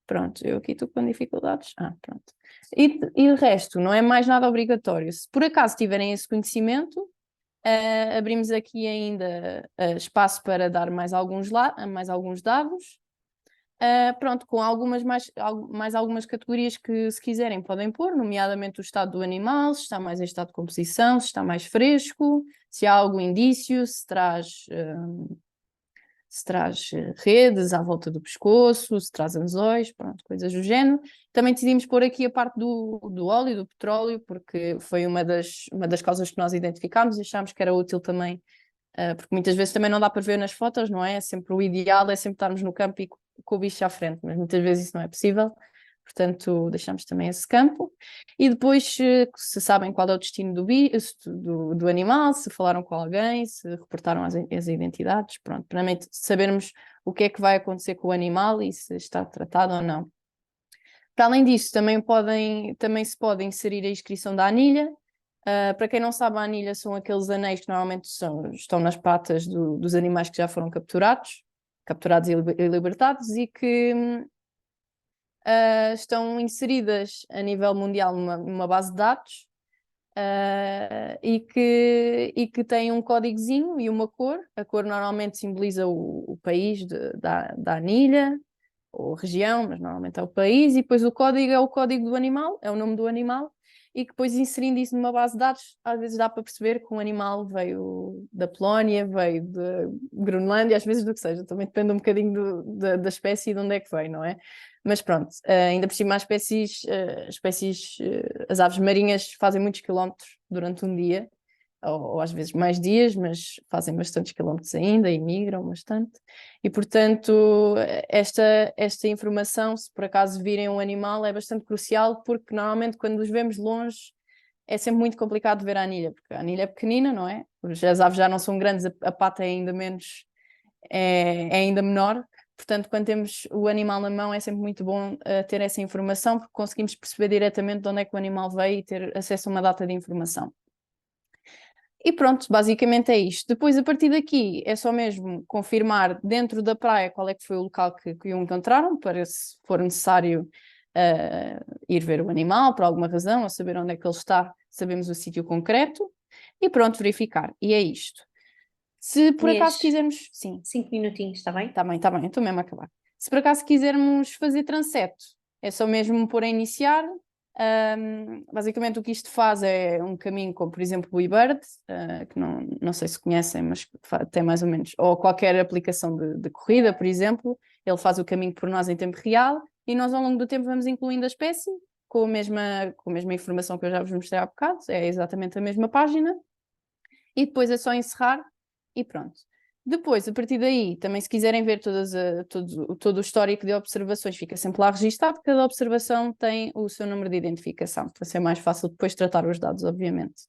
Pronto, eu aqui estou com dificuldades. Pronto. E o resto, não é mais nada obrigatório. Se por acaso tiverem esse conhecimento, abrimos aqui ainda espaço para dar mais alguns dados. Pronto, com mais algumas categorias que, se quiserem, podem pôr, nomeadamente o estado do animal, se está mais em estado de composição, se está mais fresco, se há algum indício, se traz redes à volta do pescoço, se traz anzóis, pronto, coisas do género. Também decidimos pôr aqui a parte do óleo, do petróleo, porque foi uma das causas que nós identificámos e achámos que era útil também, porque muitas vezes também não dá para ver nas fotos, não é? Sempre o ideal é sempre estarmos no campo e com o bicho à frente, mas muitas vezes isso não é possível. Portanto, deixamos também esse campo. E depois, se sabem qual é o destino do animal, se falaram com alguém, se reportaram as identidades, pronto, para sabermos o que é que vai acontecer com o animal e se está tratado ou não. Para além disso, também se pode inserir a inscrição da anilha. Para quem não sabe, a anilha são aqueles anéis que normalmente estão nas patas dos animais que já foram capturados e libertados e que estão inseridas a nível mundial numa base de dados e que tem um códigozinho e uma cor. A cor normalmente simboliza o país da anilha, ou região, mas normalmente é o país, e depois o código é o código do animal, é o nome do animal, e que depois inserindo isso numa base de dados, às vezes dá para perceber que um animal veio da Polónia, veio de Groenlândia, às vezes do que seja, também depende um bocadinho da espécie e de onde é que veio, não é? Mas pronto, ainda por cima as as aves marinhas fazem muitos quilómetros durante um dia, ou às vezes mais dias, mas fazem bastantes quilómetros ainda e migram bastante. E, portanto, esta informação, se por acaso virem um animal, é bastante crucial, porque normalmente quando os vemos longe é sempre muito complicado de ver a anilha, porque a anilha é pequenina, não é? As aves já não são grandes, a pata é ainda menos, é ainda menor. Portanto, quando temos o animal na mão é sempre muito bom ter essa informação, porque conseguimos perceber diretamente de onde é que o animal veio e ter acesso a uma data de informação. E pronto, basicamente é isto. Depois, a partir daqui, é só mesmo confirmar dentro da praia qual é que foi o local que o encontraram, para se for necessário ir ver o animal por alguma razão, ou saber onde é que ele está, sabemos o sítio concreto, e pronto, verificar. E é isto. Se por acaso Inês, quisermos... Sim, 5 minutinhos, está bem? está bem, eu estou mesmo a acabar. Se por acaso quisermos fazer transeto, é só mesmo pôr a iniciar. Basicamente o que isto faz é um caminho como, por exemplo, o eBird, que não sei se conhecem, mas tem mais ou menos, ou qualquer aplicação de corrida, por exemplo, ele faz o caminho por nós em tempo real e nós ao longo do tempo vamos incluindo a espécie com a mesma informação que eu já vos mostrei há bocado, é exatamente a mesma página, e depois é só encerrar e pronto. Depois, a partir daí, também se quiserem ver todo o histórico de observações, fica sempre lá registado, cada observação tem o seu número de identificação, para ser mais fácil depois tratar os dados, obviamente.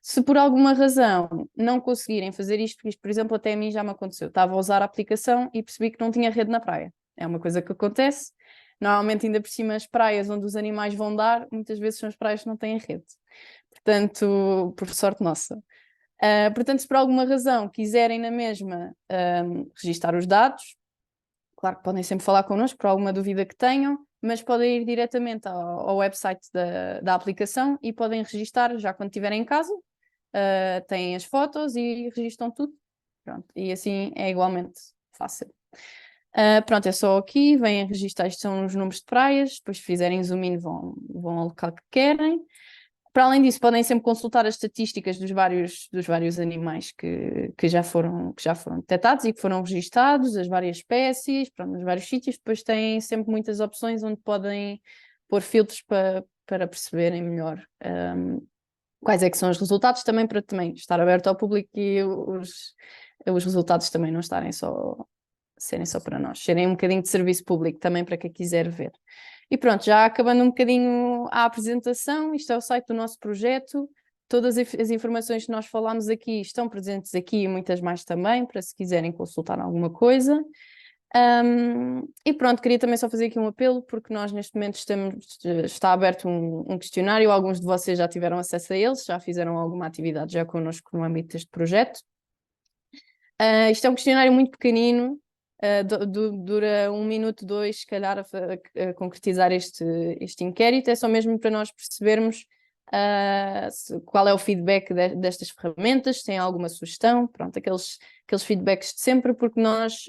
Se por alguma razão não conseguirem fazer isto, porque isto, por exemplo, até a mim já me aconteceu, estava a usar a aplicação e percebi que não tinha rede na praia. É uma coisa que acontece, normalmente ainda por cima as praias onde os animais vão dar, muitas vezes são as praias que não têm rede. Portanto, por sorte nossa. Portanto, se por alguma razão quiserem na mesma registar os dados, claro que podem sempre falar connosco por alguma dúvida que tenham, mas podem ir diretamente ao website da aplicação e podem registar já quando estiverem em casa, têm as fotos e registam tudo. Pronto, e assim é igualmente fácil. Pronto, é só aqui, vêm registar, estes são os números de praias, depois se fizerem zoom in vão ao local que querem. Para além disso, podem sempre consultar as estatísticas dos vários animais que já foram detectados e que foram registados, as várias espécies, pronto, nos vários sítios. Depois têm sempre muitas opções onde podem pôr filtros para perceberem melhor quais é que são os resultados, também para também estar aberto ao público e os resultados também não serem só para nós, serem um bocadinho de serviço público também para quem quiser ver. E pronto, já acabando um bocadinho a apresentação, isto é o site do nosso projeto, todas as informações que nós falámos aqui estão presentes aqui e muitas mais também, para se quiserem consultar alguma coisa. E pronto, queria também só fazer aqui um apelo, porque nós neste momento está aberto um questionário, alguns de vocês já tiveram acesso a eles, já fizeram alguma atividade já connosco no âmbito deste projeto. Isto é um questionário muito pequenino, dura 1 minuto, 2, se calhar, a concretizar este inquérito. É só mesmo para nós percebermos qual é o feedback destas ferramentas, se tem alguma sugestão, pronto, aqueles feedbacks de sempre, porque nós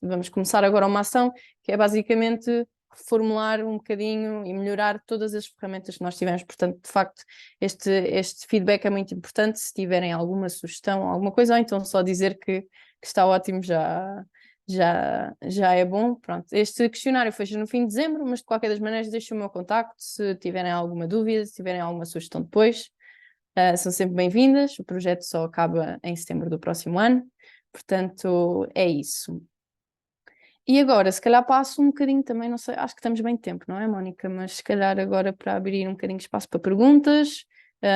vamos começar agora uma ação que é basicamente reformular um bocadinho e melhorar todas as ferramentas que nós tivemos. Portanto, de facto, este feedback é muito importante. Se tiverem alguma sugestão, alguma coisa, ou então só dizer que está ótimo, já é bom. Pronto, este questionário foi no fim de dezembro, mas de qualquer das maneiras deixo o meu contacto se tiverem alguma dúvida, se tiverem alguma sugestão depois. São sempre bem-vindas. O projeto só acaba em setembro do próximo ano, portanto é isso. E agora, se calhar passo um bocadinho também, não sei, acho que estamos bem de tempo, não é, Mónica? Mas se calhar agora para abrir um bocadinho de espaço para perguntas,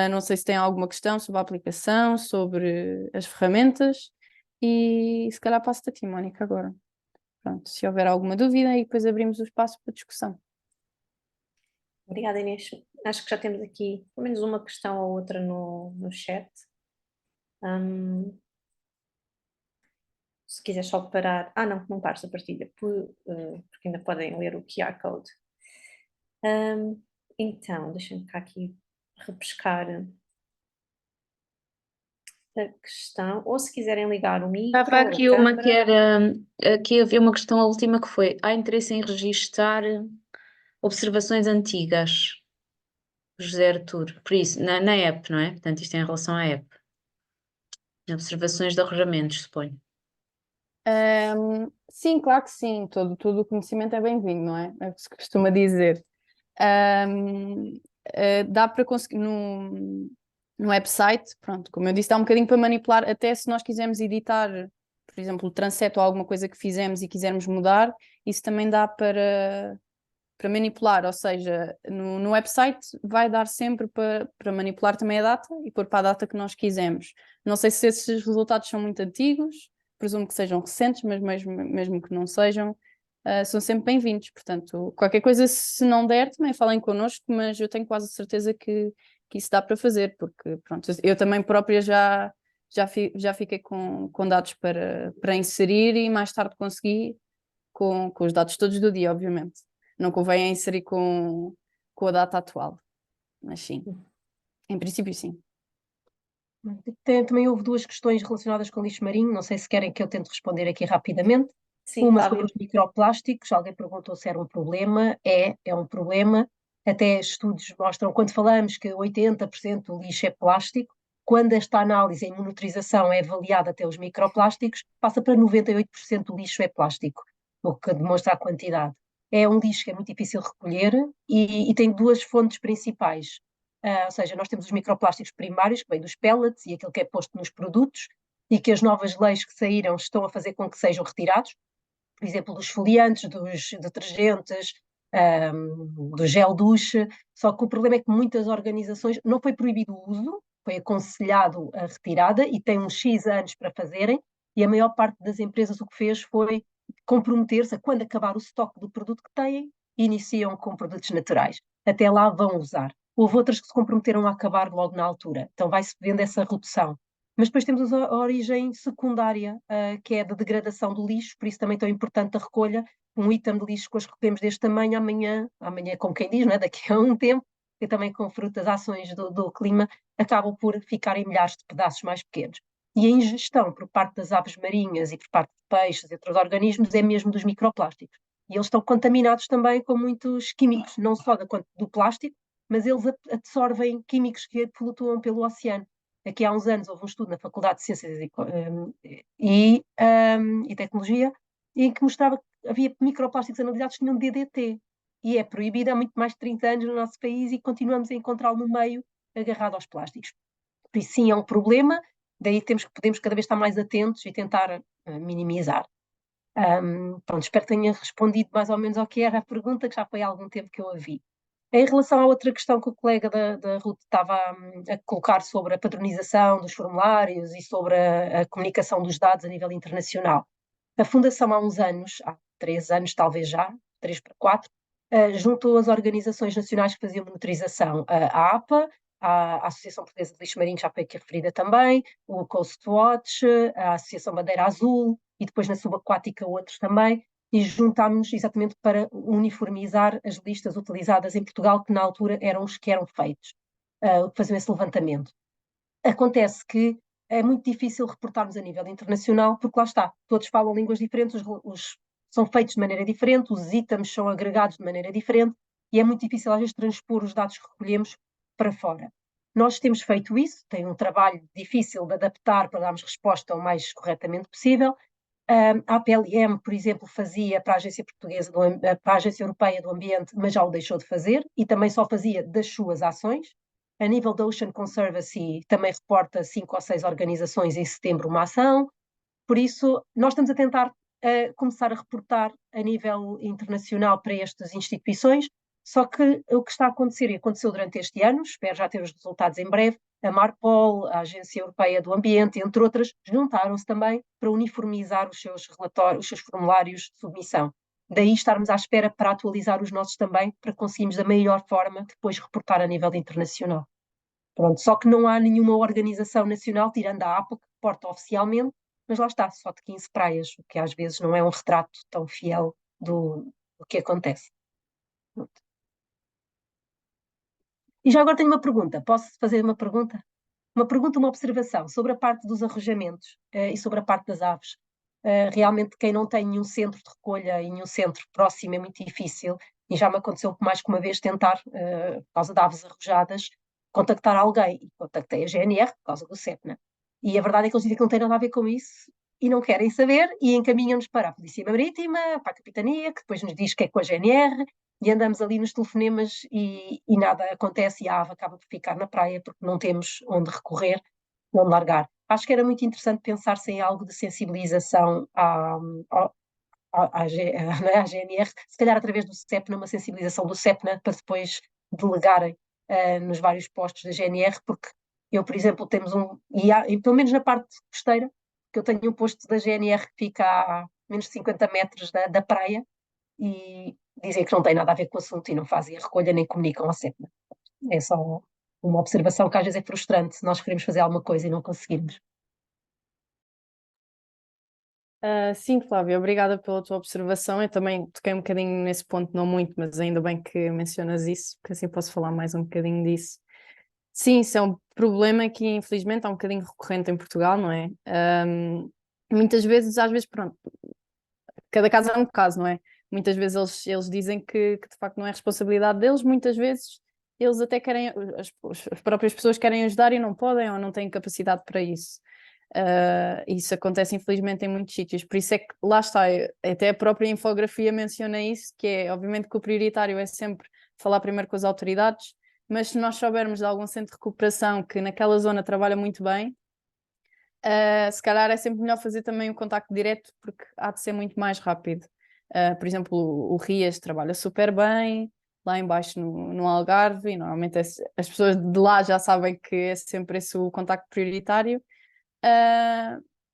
não sei se tem alguma questão sobre a aplicação, sobre as ferramentas, e se calhar passo-te a ti, Mónica, agora. Pronto, se houver alguma dúvida, e depois abrimos o espaço para discussão. Obrigada, Inês. Acho que já temos aqui pelo menos uma questão ou outra no chat. Se quiser só parar... não pares a partilha, porque ainda podem ler o QR Code. Então, deixem-me cá aqui repescar a questão, ou se quiserem ligar o micro, Estava aqui a uma que câmara. era, aqui havia uma questão, a última que foi, há interesse em registar observações antigas, José Artur, por isso, na app, não é? Portanto, isto é em relação à app. Observações de arrojamentos, suponho. Sim, claro que sim, todo o conhecimento é bem-vindo, não é? É o que se costuma dizer. Dá para conseguir no website, pronto, como eu disse, dá um bocadinho para manipular, até se nós quisermos editar, por exemplo, o transeto ou alguma coisa que fizemos e quisermos mudar, isso também dá para manipular, ou seja, no website vai dar sempre para manipular também a data e pôr para a data que nós quisermos. Não sei se esses resultados são muito antigos, presumo que sejam recentes, mas mesmo que não sejam, são sempre bem-vindos. Portanto, qualquer coisa, se não der, também falem connosco, mas eu tenho quase certeza que isso dá para fazer, porque pronto, eu também própria já fiquei com dados para inserir e mais tarde consegui com os dados todos do dia, obviamente. não convém inserir com a data atual. Mas sim, em princípio sim. Também houve duas questões relacionadas com lixo marinho, não sei se querem que eu tente responder aqui rapidamente. Sim, Uma Cláudia. sobre os microplásticos, alguém perguntou se era um problema, é um problema, até estudos mostram, quando falamos que 80% do lixo é plástico, quando esta análise em monitorização é avaliada até os microplásticos, passa para 98% do lixo é plástico, o que demonstra a quantidade. É um lixo que é muito difícil recolher e tem duas fontes principais. Ou seja, nós temos os microplásticos primários, que vêm dos pellets e aquilo que é posto nos produtos, e que as novas leis que saíram estão a fazer com que sejam retirados, por exemplo, dos esfoliantes, dos detergentes, do gel duche, só que o problema é que muitas organizações, não foi proibido o uso, foi aconselhado a retirada e tem uns X anos para fazerem, e a maior parte das empresas o que fez foi comprometer-se a, quando acabar o estoque do produto que têm, iniciam com produtos naturais. Até lá vão usar. Houve outras que se comprometeram a acabar logo na altura, então vai-se vendo essa redução. Mas depois temos a origem secundária, que é a da degradação do lixo, por isso também é tão importante a recolha. Um item de lixo que hoje recolhemos deste tamanho, amanhã como quem diz, não é? Daqui a um tempo, e também com fruto das ações do clima, acabam por ficar em milhares de pedaços mais pequenos. E a ingestão por parte das aves marinhas e por parte de peixes e outros organismos é mesmo dos microplásticos. E eles estão contaminados também com muitos químicos, não só do plástico, mas eles absorvem químicos que flutuam pelo oceano. Aqui há uns anos houve um estudo na Faculdade de Ciências e Tecnologia em que mostrava que havia microplásticos analisados que tinham DDT e é proibido há muito mais de 30 anos no nosso país e continuamos a encontrá-lo no meio agarrado aos plásticos. Por isso sim é um problema, daí podemos cada vez estar mais atentos e tentar minimizar. Pronto, espero que tenha respondido mais ou menos ao que era a pergunta, que já foi há algum tempo que eu a vi. Em relação à outra questão que o colega da Ruth estava a colocar sobre a padronização dos formulários e sobre a comunicação dos dados a nível internacional, a Fundação há uns anos, há 3 anos talvez já, 3 para 4, juntou as organizações nacionais que faziam monitorização, a APA, a Associação Portuguesa de Lixo Marinho, já foi aqui referida também, o Coast Watch, a Associação Bandeira Azul e depois na subaquática outros também, e juntámos-nos exatamente para uniformizar as listas utilizadas em Portugal, que na altura eram os que eram feitos, faziam esse levantamento. Acontece que é muito difícil reportarmos a nível internacional, porque lá está, todos falam línguas diferentes, são feitos de maneira diferente, os itens são agregados de maneira diferente, e é muito difícil às vezes transpor os dados que recolhemos para fora. Nós temos feito isso, tem um trabalho difícil de adaptar para darmos resposta o mais corretamente possível. A APLM, por exemplo, fazia para a Agência Portuguesa, para a Agência Europeia do Ambiente, mas já o deixou de fazer, e também só fazia das suas ações. A nível da Ocean Conservancy, também reporta 5 ou 6 organizações em setembro uma ação. Por isso, nós estamos a tentar começar a reportar a nível internacional para estas instituições, só que o que está a acontecer, e aconteceu durante este ano, espero já ter os resultados em breve, a Marpol, a Agência Europeia do Ambiente, entre outras, juntaram-se também para uniformizar os seus relatórios, os seus formulários de submissão. Daí estarmos à espera para atualizar os nossos também, para conseguirmos da melhor forma depois reportar a nível internacional. Pronto, só que não há nenhuma organização nacional, tirando a APA, que reporta oficialmente, mas lá está, só de 15 praias, o que às vezes não é um retrato tão fiel do que acontece. Pronto. E já agora tenho uma pergunta, posso fazer uma pergunta? Uma pergunta, uma observação sobre a parte dos arrojamentos e sobre a parte das aves. Realmente quem não tem nenhum centro de recolha e nenhum centro próximo é muito difícil, e já me aconteceu mais que uma vez tentar, por causa de aves arrojadas, contactar alguém, e contactei a GNR por causa do CEPNA. E a verdade é que eles dizem que não tem nada a ver com isso, e não querem saber, e encaminham-nos para a Polícia Marítima, para a Capitania, que depois nos diz que é com a GNR, e andamos ali nos telefonemas e nada acontece, e a ave acaba por ficar na praia, porque não temos onde recorrer, onde largar. Acho que era muito interessante pensar-se em algo de sensibilização à GNR, se calhar através do CEPNA, uma sensibilização do CEPNA, para depois delegarem nos vários postos da GNR, porque eu, por exemplo, temos e pelo menos na parte costeira, que eu tenho um posto da GNR que fica a menos de 50 metros da praia, e dizem que não tem nada a ver com o assunto e não fazem a recolha nem comunicam ao CEPNA. É só uma observação que às vezes é frustrante, nós queremos fazer alguma coisa e não conseguimos. Sim, Flávia, obrigada pela tua observação. Eu também toquei um bocadinho nesse ponto, não muito, mas ainda bem que mencionas isso, porque assim posso falar mais um bocadinho disso. Sim, isso é um problema que infelizmente é um bocadinho recorrente em Portugal, não é? Muitas vezes, às vezes, pronto, cada caso é um caso, não é? Muitas vezes eles dizem que de facto não é responsabilidade deles, muitas vezes eles até querem, as próprias pessoas querem ajudar e não podem ou não têm capacidade para isso. Isso acontece infelizmente em muitos sítios, por isso é que lá está, até a própria infografia menciona isso, que é obviamente que o prioritário é sempre falar primeiro com as autoridades, mas se nós soubermos de algum centro de recuperação que naquela zona trabalha muito bem, se calhar é sempre melhor fazer também o contacto direto, porque há de ser muito mais rápido. Por exemplo, o Rias trabalha super bem, lá embaixo no Algarve, e normalmente as pessoas de lá já sabem que é sempre esse o contacto prioritário.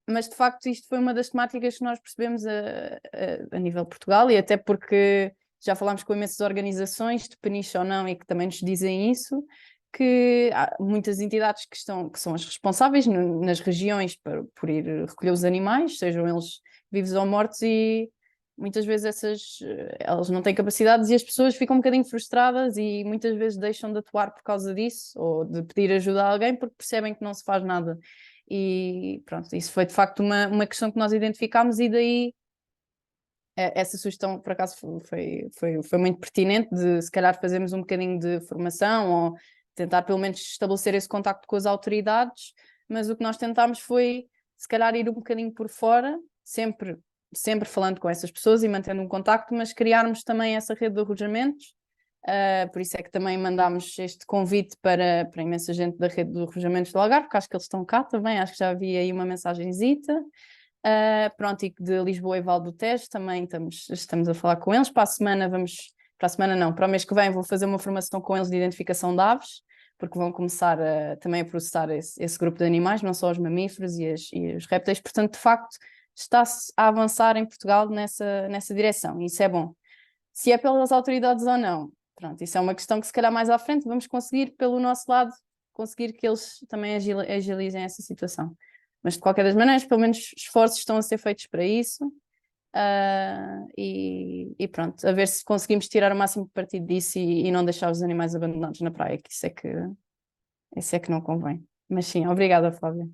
Mas de facto isto foi uma das temáticas que nós percebemos a nível de Portugal, e até porque já falámos com imensas organizações, de peniche ou não, e que também nos dizem isso, que há muitas entidades que são as responsáveis nas regiões por ir recolher os animais, sejam eles vivos ou mortos, e muitas vezes elas não têm capacidades e as pessoas ficam um bocadinho frustradas e muitas vezes deixam de atuar por causa disso, ou de pedir ajuda a alguém porque percebem que não se faz nada. E pronto, isso foi de facto uma questão que nós identificámos, e daí essa sugestão por acaso foi muito pertinente, de se calhar fazermos um bocadinho de formação ou tentar pelo menos estabelecer esse contacto com as autoridades, mas o que nós tentámos foi se calhar ir um bocadinho por fora, sempre falando com essas pessoas e mantendo um contacto, mas criarmos também essa rede de alojamentos. Por isso é que também mandámos este convite para imensa gente da rede de alojamentos do Algarve, porque acho que eles estão cá também, acho que já havia aí uma mensagenzita. Pronto, e de Lisboa e Val do Tejo também estamos a falar com eles. Para a semana não, para o mês que vem vou fazer uma formação com eles de identificação de aves, porque vão começar também a processar esse grupo de animais, não só os mamíferos e os répteis. Portanto, de facto, está-se a avançar em Portugal nessa direção, e isso é bom. Se é pelas autoridades ou não, pronto, isso é uma questão que se calhar mais à frente vamos conseguir, pelo nosso lado, conseguir que eles também agilizem essa situação. Mas de qualquer das maneiras, pelo menos esforços estão a ser feitos para isso. E pronto, a ver se conseguimos tirar o máximo de partido disso e não deixar os animais abandonados na praia, que isso é que não convém. Mas sim, obrigada, Flávia.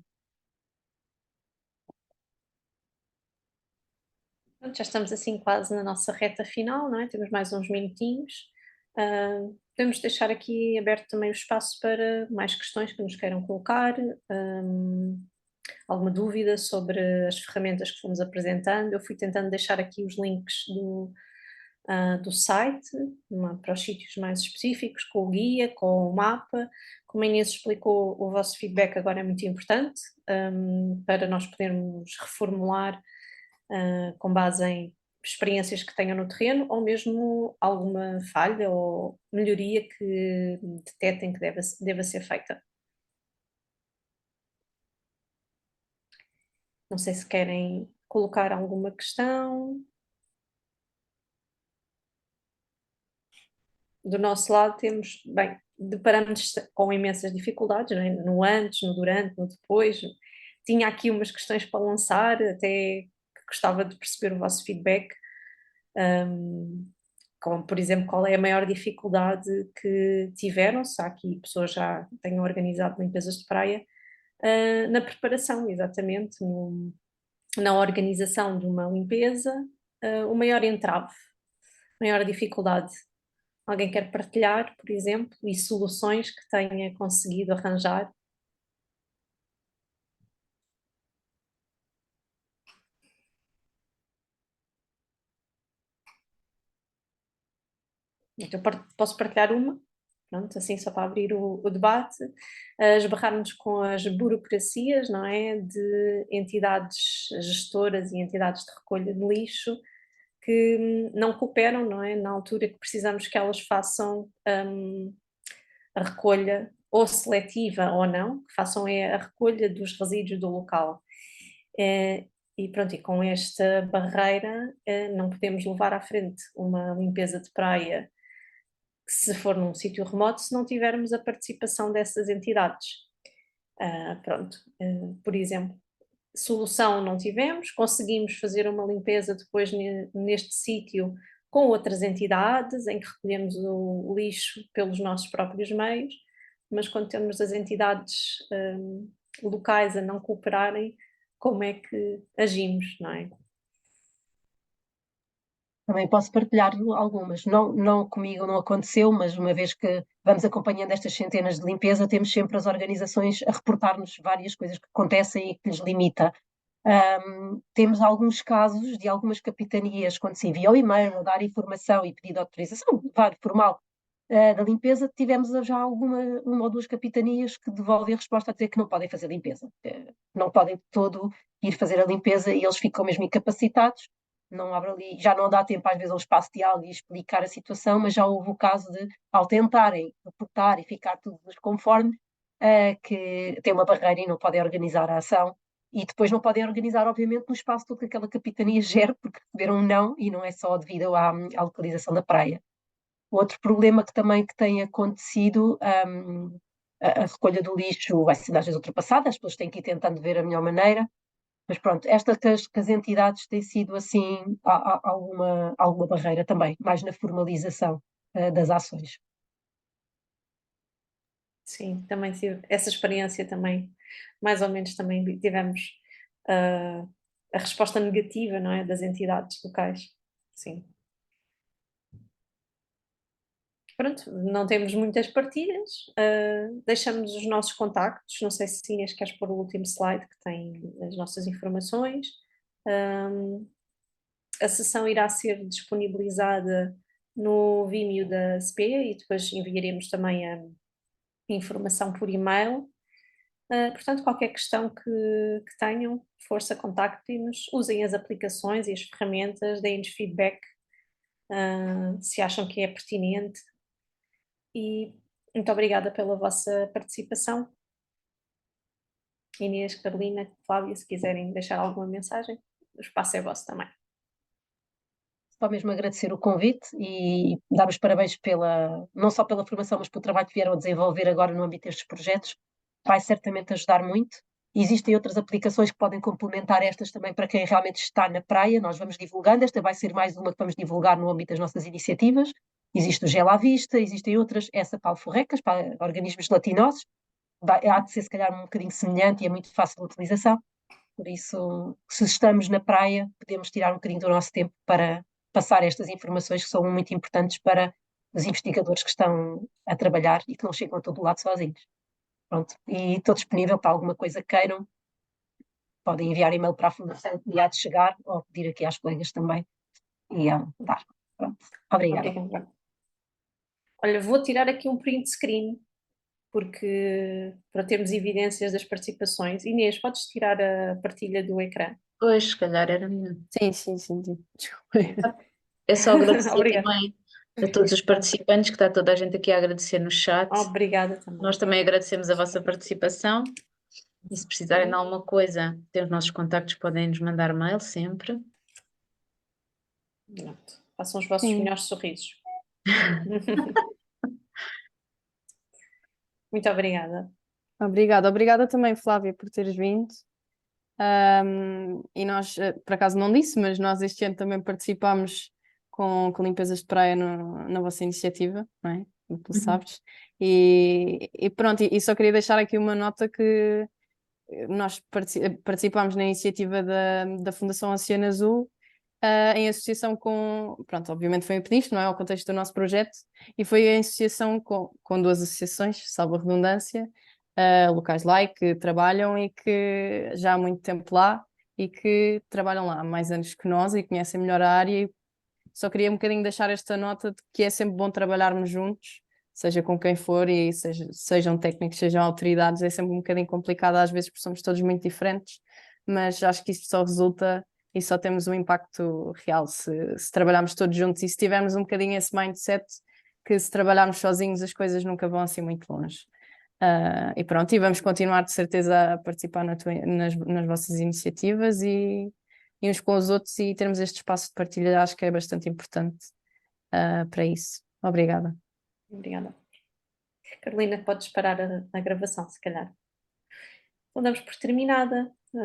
Pronto, já estamos assim quase na nossa reta final, não é? Temos mais uns minutinhos. Podemos deixar aqui aberto também o espaço para mais questões que nos queiram colocar, alguma dúvida sobre as ferramentas que fomos apresentando. Eu fui tentando deixar aqui os links do site para os sítios mais específicos, com o guia, com o mapa. Como a Inês explicou, o vosso feedback agora é muito importante, para nós podermos reformular com base em experiências que tenham no terreno, ou mesmo alguma falha ou melhoria que detectem que deva ser feita. Não sei se querem colocar alguma questão. Do nosso lado temos, bem, deparamos com imensas dificuldades, não é? No antes, no durante, no depois. Tinha aqui umas questões para lançar, até que gostava de perceber o vosso feedback, como por exemplo, qual é a maior dificuldade que tiveram, se há aqui pessoas já tenham organizado limpezas de praia, na preparação, exatamente, na organização de uma limpeza, o maior entrave, maior dificuldade. Alguém quer partilhar, por exemplo, e soluções que tenha conseguido arranjar? Então, posso partilhar uma? Pronto, assim só para abrir o debate, esbarrarmos com as burocracias, não é? De entidades gestoras e entidades de recolha de lixo que não cooperam, não é? Na altura que precisamos que elas façam a recolha, ou seletiva ou não, que façam a recolha dos resíduos do local. E pronto, e com esta barreira não podemos levar à frente uma limpeza de praia se for num sítio remoto, se não tivermos a participação dessas entidades. Pronto, por exemplo, solução não tivemos, conseguimos fazer uma limpeza depois neste sítio com outras entidades, em que recolhemos o lixo pelos nossos próprios meios, mas quando temos as entidades locais a não cooperarem, como é que agimos, não é? Também posso partilhar algumas. Não comigo não aconteceu, mas uma vez que vamos acompanhando estas centenas de limpeza, temos sempre as organizações a reportar-nos várias coisas que acontecem e que lhes limita. Temos alguns casos de algumas capitanias, quando se envia o e-mail a dar informação e pedido autorização, formal, da limpeza, tivemos já uma ou duas capitanias que devolvem a resposta a dizer que não podem fazer limpeza. Não podem de todo ir fazer a limpeza e eles ficam mesmo incapacitados. Não abre ali, já não dá tempo às vezes a um espaço de diálogo e explicar a situação, mas já houve o caso de, ao tentarem reportar e ficar tudo desconforme, que tem uma barreira e não podem organizar a ação. E depois não podem organizar, obviamente, no espaço todo que aquela capitania gera, porque receberam um não, e não é só devido à localização da praia. Outro problema que também que tem acontecido, a recolha do lixo vai ser às vezes ultrapassada, as pessoas têm que ir tentando ver a melhor maneira, mas pronto, esta que as entidades têm sido assim, há alguma barreira também, mais na formalização das ações. Sim, também tive essa experiência também, mais ou menos também tivemos a resposta negativa, não é, das entidades locais, sim. Pronto, não temos muitas partilhas, deixamos os nossos contactos, não sei se Inês queres pôr o último slide que tem as nossas informações. A sessão irá ser disponibilizada no Vimeo da SPE e depois enviaremos também a informação por e-mail. Portanto, qualquer questão que tenham, força, contactem-nos, usem as aplicações e as ferramentas, deem-nos feedback se acham que é pertinente. E muito obrigada pela vossa participação. Inês, Carolina, Flávia, se quiserem deixar alguma mensagem, o espaço é vosso também. Só mesmo agradecer o convite e dar os parabéns não só pela formação, mas pelo trabalho que vieram a desenvolver agora no âmbito destes projetos. Vai certamente ajudar muito. Existem outras aplicações que podem complementar estas também para quem realmente está na praia. Nós vamos divulgando. Esta vai ser mais uma que vamos divulgar no âmbito das nossas iniciativas. Existe o Gel à Vista, existem outras, essa para alforrecas, para organismos gelatinosos. Há de ser, se calhar, um bocadinho semelhante e é muito fácil de utilização. Por isso, se estamos na praia, podemos tirar um bocadinho do nosso tempo para passar estas informações que são muito importantes para os investigadores que estão a trabalhar e que não chegam a todo lado sozinhos. Pronto. E estou disponível para alguma coisa que queiram. Podem enviar e-mail para a Fundação que há de chegar ou pedir aqui às colegas também e dar. Pronto. Obrigada. Obrigada. Olha, vou tirar aqui um print screen porque para termos evidências das participações. Inês, podes tirar a partilha do ecrã? Pois, se calhar era melhor. Sim. Desculpa. É só agradecer Obrigada. também a todos os participantes, que está toda a gente aqui a agradecer no chat. Obrigada também. Nós também agradecemos a vossa participação. E se precisarem de alguma coisa, tem os nossos contactos, podem nos mandar mail sempre. Pronto. Façam os vossos Sim. melhores sorrisos. Muito obrigada. Obrigada também, Flávia, por teres vindo. E nós, por acaso não disse, mas nós este ano também participámos com limpezas de praia na vossa iniciativa, não é? Como tu sabes. E pronto, e só queria deixar aqui uma nota que nós participámos na iniciativa da Fundação Oceano Azul, em associação pronto, obviamente foi em Peniche, não é? Ao contexto do nosso projeto, e foi em associação com duas associações, salvo a redundância, locais lá e que trabalham e que já há muito tempo lá e que trabalham lá há mais anos que nós e conhecem melhor a área. E só queria um bocadinho deixar esta nota de que é sempre bom trabalharmos juntos, seja com quem for, e sejam técnicos, sejam autoridades, é sempre um bocadinho complicado às vezes porque somos todos muito diferentes, mas acho que isto só resulta e só temos um impacto real se trabalharmos todos juntos e se tivermos um bocadinho esse mindset que se trabalharmos sozinhos as coisas nunca vão assim muito longe. E pronto, e vamos continuar de certeza a participar nas vossas iniciativas e uns com os outros e termos este espaço de partilha, acho que é bastante importante para isso. Obrigada. Obrigada. Carolina, podes parar a gravação, se calhar. Então damos por terminada.